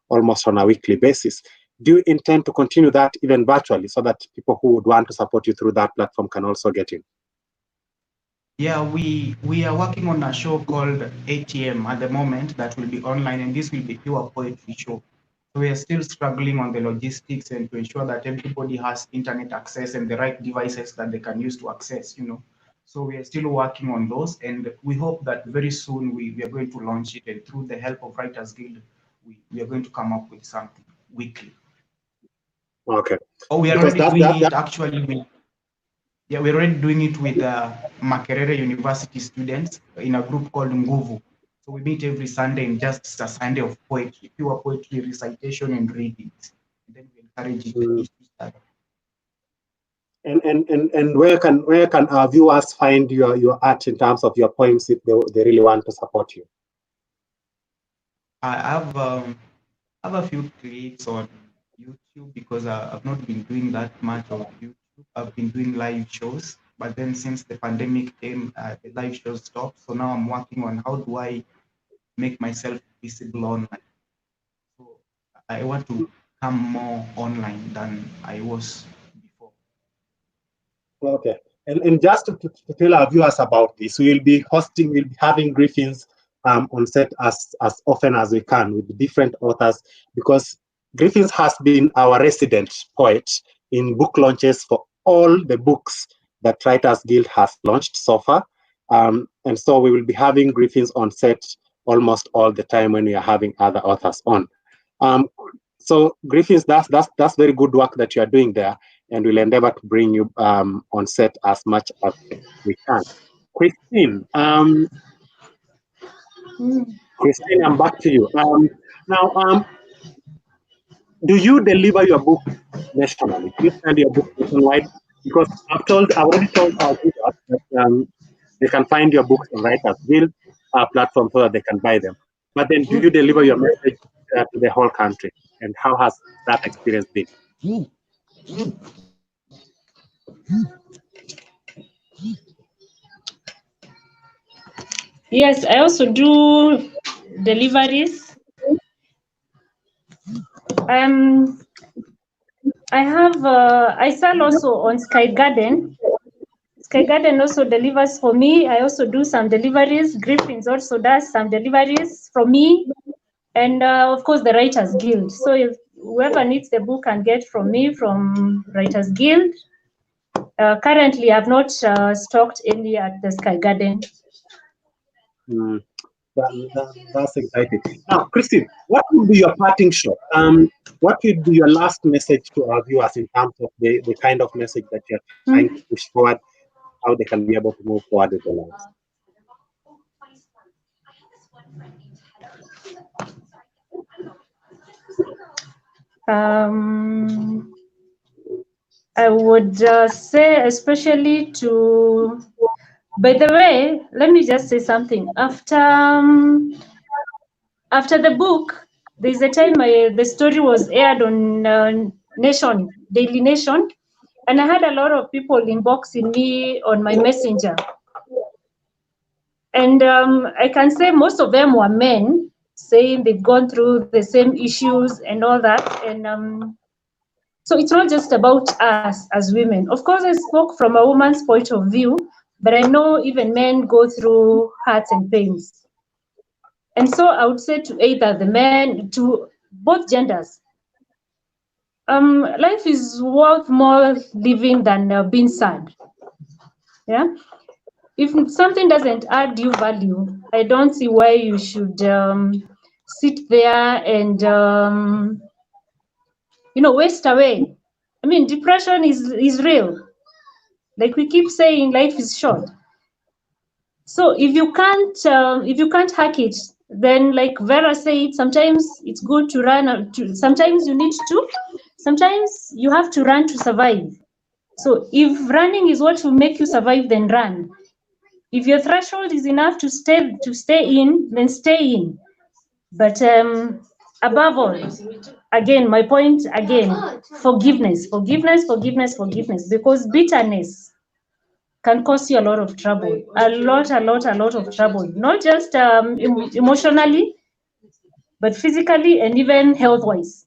almost on a weekly basis. do you intend to continue that even virtually so that people who would want to support you through that platform can also get in?
Yeah, we are working on a show called ATM at the moment that will be online, and this will be pure poetry show. So we are still struggling on the logistics and to ensure that everybody has internet access and the right devices that they can use to access, So we are still working on those, and we hope that very soon we are going to launch it, and through the help of Writers Guild, we are going to come up with something weekly.
Okay.
Oh, we are
Because
already doing it actually with, yeah, we're already doing it with Makerere University students in a group called Nguvu. So we meet every Sunday in just a Sunday of poetry, pure poetry recitation and readings. And then we encourage each other.
And where can our viewers find your art in terms of your poems if they really want to support you?
I have a few clips on YouTube because I've not been doing that much of YouTube. I've been doing live shows, but then since the pandemic came, the live shows stopped. So now I'm working on how do I make myself visible online. So I want to come more online than I was before.
Okay. And just to tell our viewers about this, we'll be having Griffins on set as often as we can with different authors, because Griffins has been our resident poet in book launches for all the books that Writers Guild has launched so far. And so we will be having Griffins on set almost all the time when we are having other authors on. So Griffins, that's very good work that you are doing there, and we'll endeavor to bring you on set as much as we can. Christine, Christine, I'm back to you. Now, do you deliver your book nationally? Do you sell your book nationwide? Because I've already told our viewers that they can find your books on Writers Guild platform so that they can buy them. But then, do you deliver your message to the whole country? And how has that experience been?
Yes, I also do deliveries. I sell also on Sky Garden. Sky Garden also delivers for me. I also do some deliveries. Griffins also does some deliveries from me. And of course, the Writers Guild. So if whoever needs the book can get from me from Writers Guild. Currently, I've not stocked any at the Sky Garden.
That's exciting. Now, Christine, what would be your parting shot? What would be your last message to our viewers in terms of the kind of message that you're trying to push forward, how they can be able to move forward with their lives?
I would say, especially to, by the way, let me just say something. After the book, there's a time the story was aired on Daily Nation, and I had a lot of people inboxing me on my messenger. And I can say most of them were men, saying they've gone through the same issues and all that. And so it's not just about us as women. Of course, I spoke from a woman's point of view, but I know even men go through hurts and pains. And so I would say to either the men, to both genders, life is worth more living than being sad. Yeah. If something doesn't add you value, I don't see why you should sit there and waste away. I mean, depression is real. Like we keep saying, life is short. So if you can't hack it, then like Vera said, sometimes it's good to run. Sometimes you have to run to survive. So if running is what will make you survive, then run. If your threshold is enough to stay in, then stay in. But above all, again, my point again, forgiveness, because bitterness can cause you a lot of trouble, a lot of trouble, not just emotionally, but physically and even health-wise.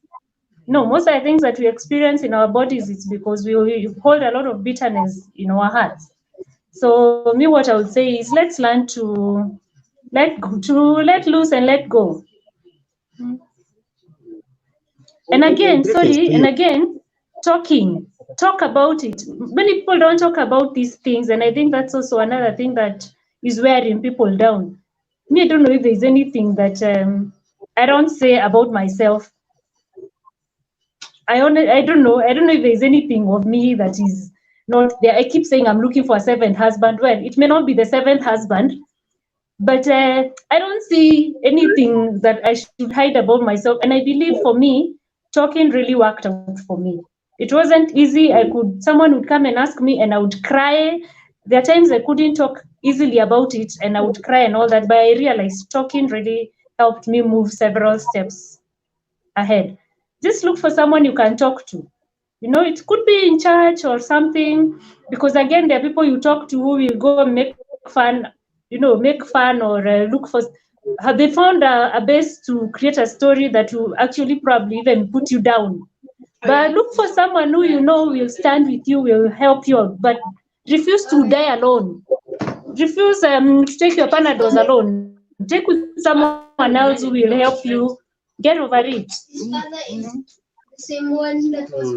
No, most of the things that we experience in our bodies, it's because we hold a lot of bitterness in our hearts. So me, what I would say is let's learn to let loose and let go. And again, talk about it. Many people don't talk about these things, and I think that's also another thing that is wearing people down. Me, I don't know if there's anything that I don't say about myself. I don't know if there's anything of me that is not there. I keep saying I'm looking for a seventh husband. Well, it may not be the seventh husband, but I don't see anything that I should hide about myself. And I believe for me, talking really worked out for me. It wasn't easy. Someone would come and ask me and I would cry. There are times I couldn't talk easily about it and I would cry and all that, but I realized talking really helped me move several steps ahead. Just look for someone you can talk to. You know, it could be in church or something, because again, there are people you talk to who will go and make fun or look for. Have they found a base to create a story that will actually probably even put you down? But look for someone who you know will stand with you, will help you out, but refuse to die alone. Refuse to take your Panadols alone. Take with someone else who will help you get over it.
Same one that was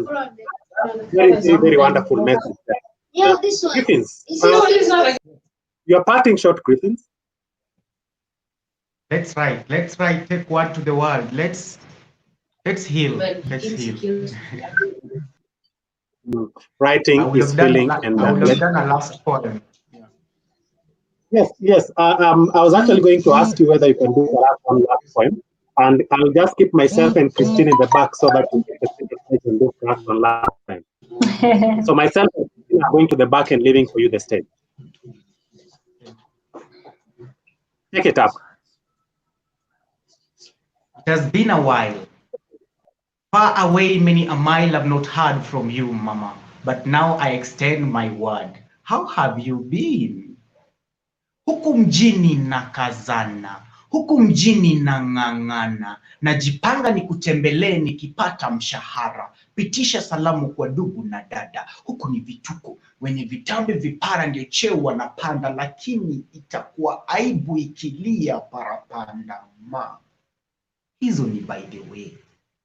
Very wonderful message.
Yeah, this one.
Griffins,
It's not.
your parting shot, Griffins.
Let's write. Take word to the world. Let's heal. Let's heal.
Writing is healing, and
I would have done a last poem.
Yes. I was actually going to ask you whether you can do one last poem, and I'll just keep myself and Christine in the back so that we get the stage and do one last time. So myself and Christine are going to the back and leaving for you the stage. Take it up.
It has been a while. Far away, many a mile I've not heard from you, Mama. But now I extend my word. How have you been? Huku mjini nakazana, huku mjini nang'ang'ana, najipanga nikutembelee nikipata mshahara, pitisha salamu kwa ndugu na dada, huku ni vituko, wenye vitambi vipara ndio cheo wanapanda, lakini itakuwa aibu ikilia parapanda ma. Hizo ni by the way.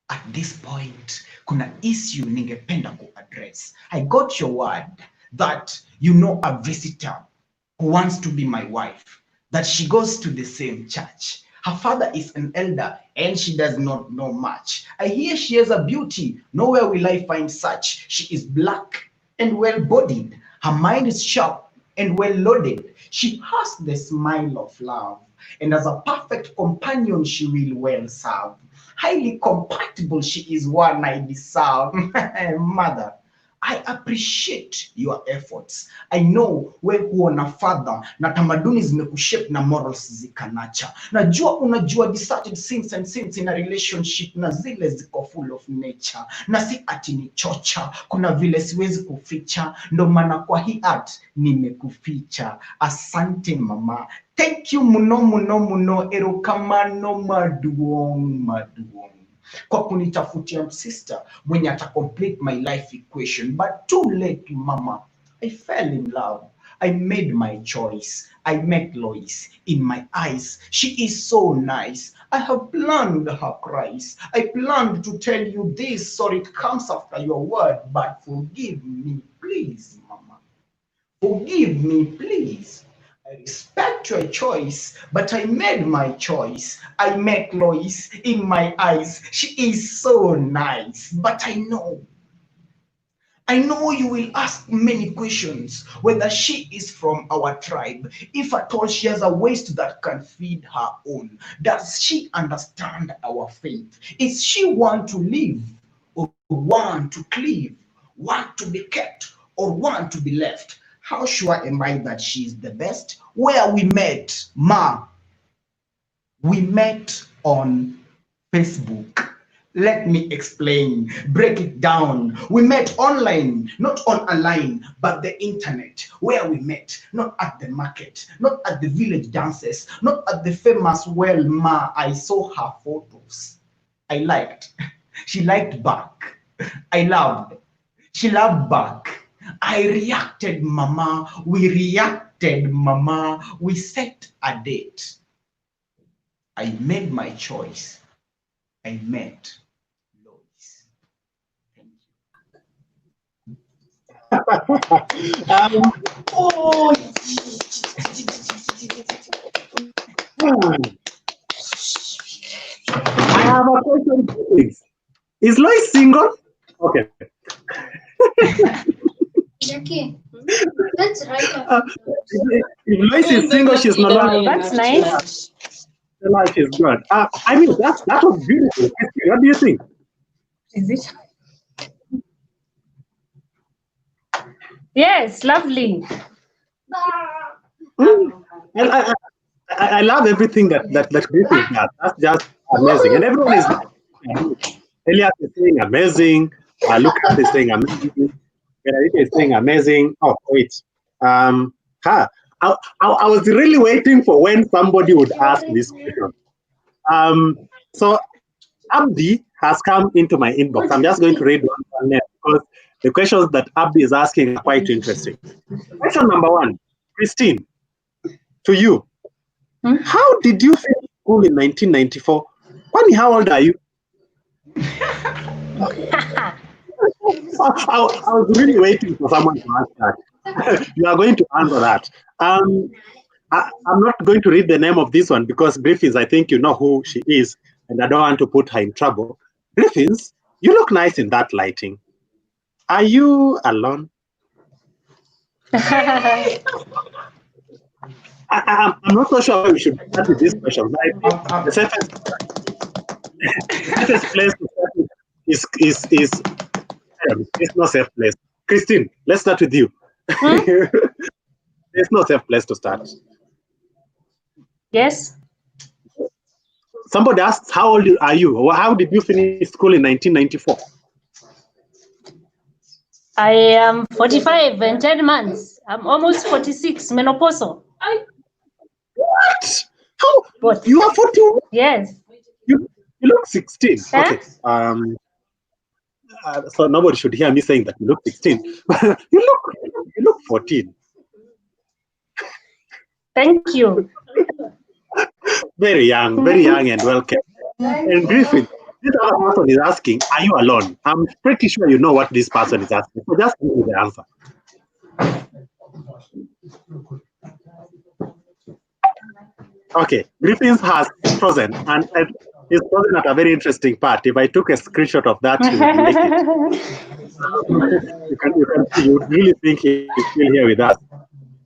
At this point, kuna issue ningependa kuaddress. I got your word that you know a visitor who wants to be my wife, that she goes to the same church. Her father is an elder and she does not know much. I hear she has a beauty, nowhere will I find such. She is black and well-bodied. Her mind is sharp and well-loaded. She has the smile of love, and as a perfect companion she will well serve. Highly compatible, she is one I deserve. Mother, I appreciate your efforts. I know we huona father na tamaduni zimekushape na morals zikanacha. Najua unajua deserted sins and sins in a relationship na zile ziko full of nature. Na si ati ni chocha, kuna vile siwezi kuficha, ndo maana kwa hii art nimekuficha. Asante mama. Thank you muno erokamano maduong. Kwa kunitafutia sister mwenye ata complete my life equation, but too late mama. I fell in love. I made my choice. I met Lois. In my eyes, she is so nice. I have planned her price. I planned to tell you this, so it comes after your word, but forgive me, please, mama. Forgive me, please. I respect your choice, but I made my choice. I met Lois. In my eyes, she is so nice, but I know you will ask many questions, whether she is from our tribe, if at all she has a waist that can feed her own. Does she understand our faith? Is she want to live or want to cleave, want to be kept or want to be left? How sure am I that she is the best? Where we met, ma? We met on Facebook. Let me explain, break it down. We met online, not on a line, but the internet, where we met, not at the market, not at the village dances, not at the famous well, ma. I saw her photos. I liked. She liked back. I loved. She loved back. I reacted, Mama. We reacted, Mama. We set a date. I made my choice. I met Lois. Thank you.
Oh, I have a question, please. Is Lois single? Okay.
Jackie, that's right.
If Lois is single, she's no longer.
That's nice.
The life is good. I mean, that was beautiful. What do you think?
Is it? Yes, lovely.
And I love everything that Griffin does. That's just amazing. And everyone is. Elias is saying amazing. Lucas is saying amazing. Benedita is saying amazing. Oh, wait. I was really waiting for when somebody would ask this question. So Abdi has come into my inbox. I'm just going to read one name because the questions that Abdi is asking are quite interesting. Question number 1, Christine, to you. How did you finish school in 1994? Kwani, how old are you? I was really waiting for someone to ask that. You are going to answer that. I'm not going to read the name of this one because Griffiths, I think you know who she is, and I don't want to put her in trouble. Griffiths, you look nice in that lighting. Are you alone? I'm not so sure why we should start with this question. The safest place to start is it's no safe place. Christine, let's start with you. There's no safe place to start.
Yes.
Somebody asks, how old are you? Or how did you finish school in 1994?
I am 45 and 10 months. I'm almost 46, menopausal.
What? How?
What?
You are 41?
Yes.
You look 16.
Huh?
Okay. So nobody should hear me saying that you look 16. you look 14.
Thank you.
Very young and well kept. And Griffin, this other person is asking, are you alone? I'm pretty sure you know what this person is asking. So just give me the answer. Okay, Griffins has frozen, and he's frozen at a very interesting part. If I took a screenshot of that, he would make it. you can see, you would really think he's still here with us.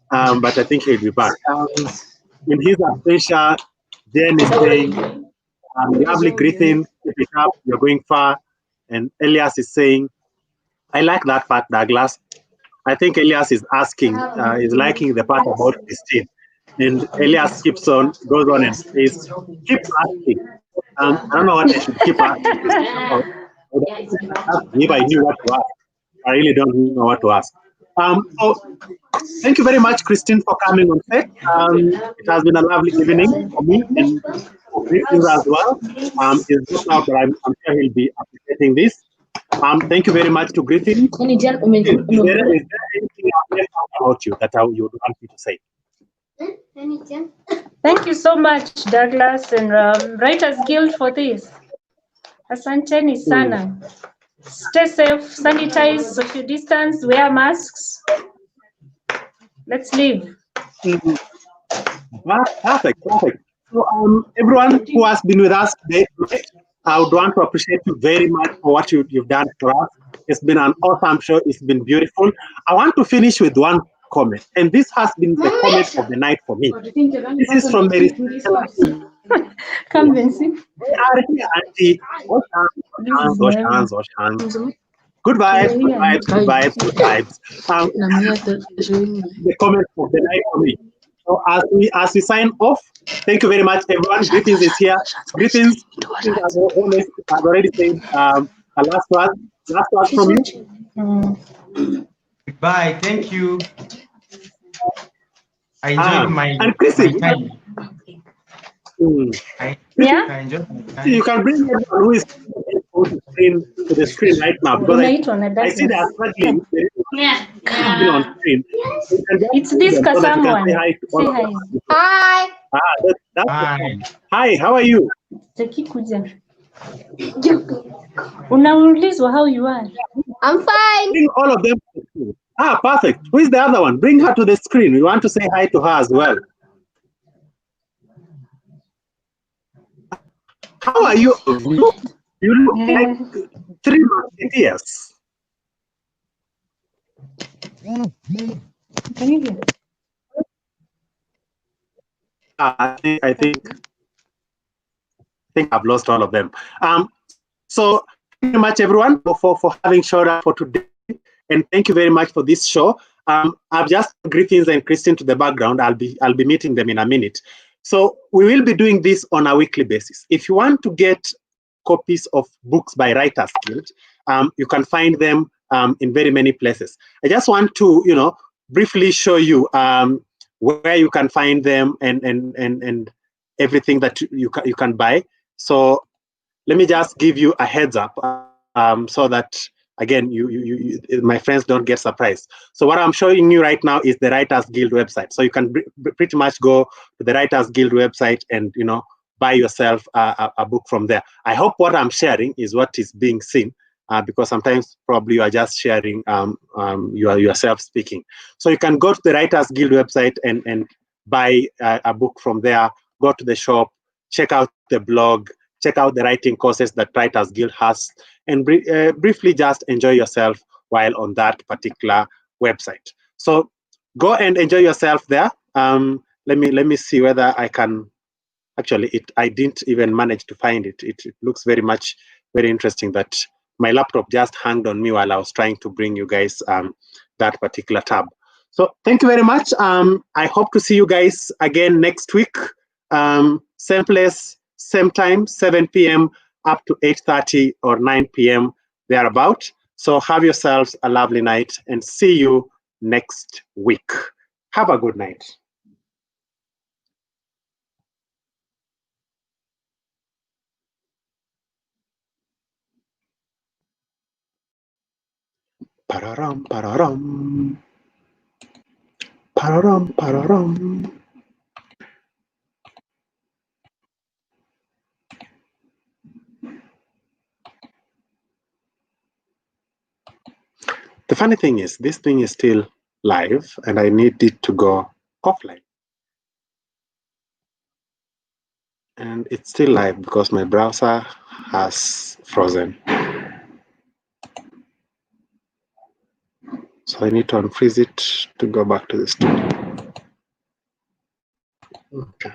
But I think he'll be back. In his absentia, Jen is saying, lovely Griffin, keep it up, you're going far. And Elias is saying, I like that part, Douglas. I think Elias is asking, is liking the part about Christine. And Elias goes on and says, keep asking. I don't know what I should keep asking. If I knew what to ask, I really don't know what to ask. So thank you very much, Christine, for coming on set. It has been a lovely evening for me and for Christine as well. It's just now that I'm sure he'll be appreciating this. Thank you very much to Griffin. Is there anything about you that you would want me to say?
Thank you so much, Douglas and Writers Guild for this. Asanteni sana. Stay safe, sanitize, social distance, wear masks. Let's live.
Perfect. So, everyone who has been with us today, I would want to appreciate you very much for what you've done for us. It's been an awesome show. It's been beautiful. I want to finish with one comment, and this has been the comment of the night for me. This is from the
Come, Vincent.
Auntie. Wash hands. Good vibes. The comment of the night for me. So as we sign off, thank you very much, everyone. Greetings is here. Greetings. As always, I've already said a last word from you.
Goodbye. Thank you. I enjoyed my time.
Yeah.
I enjoyed my time.
You can bring everyone who is go to the screen right now because
Unaitwa na
I see they are
Douglas.
struggling.
Yeah.
Been on screen. You can just
It's
see
this
them so that you can
someone.
say hi to all
Say
of
hi.
them.
Hi.
That's
Hi.
hi, how are you?
Jackie kuja. Unaulizwa how you are.
I'm fine.
Bring all of them to the screen. Perfect. Who is the other one? Bring her to the screen. We want to say hi to her as well. How are you? You look like 3 musketeers.
Can you hear?
I think I've lost all of them. So thank you very much, everyone, for having showed up for today, and thank you very much for this show. I've just Griffins and Christine to the background. I'll be meeting them in a minute. So we will be doing this on a weekly basis. If you want to get copies of books by Writers Guild, you can find them in very many places. I just want to, briefly show you where you can find them and everything that you can buy. So let me just give you a heads up so that again you my friends don't get surprised. So what I'm showing you right now is the Writers Guild website. So you can pretty much go to the Writers Guild website and buy yourself a book from there. I hope what I'm sharing is what is being seen, because sometimes probably you are just sharing you are yourself speaking. So you can go to the Writers Guild website and buy a book from there. Go to the shop, check out the blog, check out the writing courses that Writers Guild has, and briefly just enjoy yourself while on that particular website. So go and enjoy yourself there. Let me see whether I can. Actually, I didn't even manage to find it. It looks very interesting that my laptop just hung on me while I was trying to bring you guys that particular tab. So thank you very much. I hope to see you guys again next week. Same place, same time, 7 p.m. up to 8:30 or 9 p.m. thereabout. So have yourselves a lovely night and see you next week. Have a good night. Pararam, pararam. Pararam, pararam. The funny thing is, this thing is still live and I need it to go offline. And it's still live because my browser has frozen. So I need to unfreeze it to go back to the studio. Okay.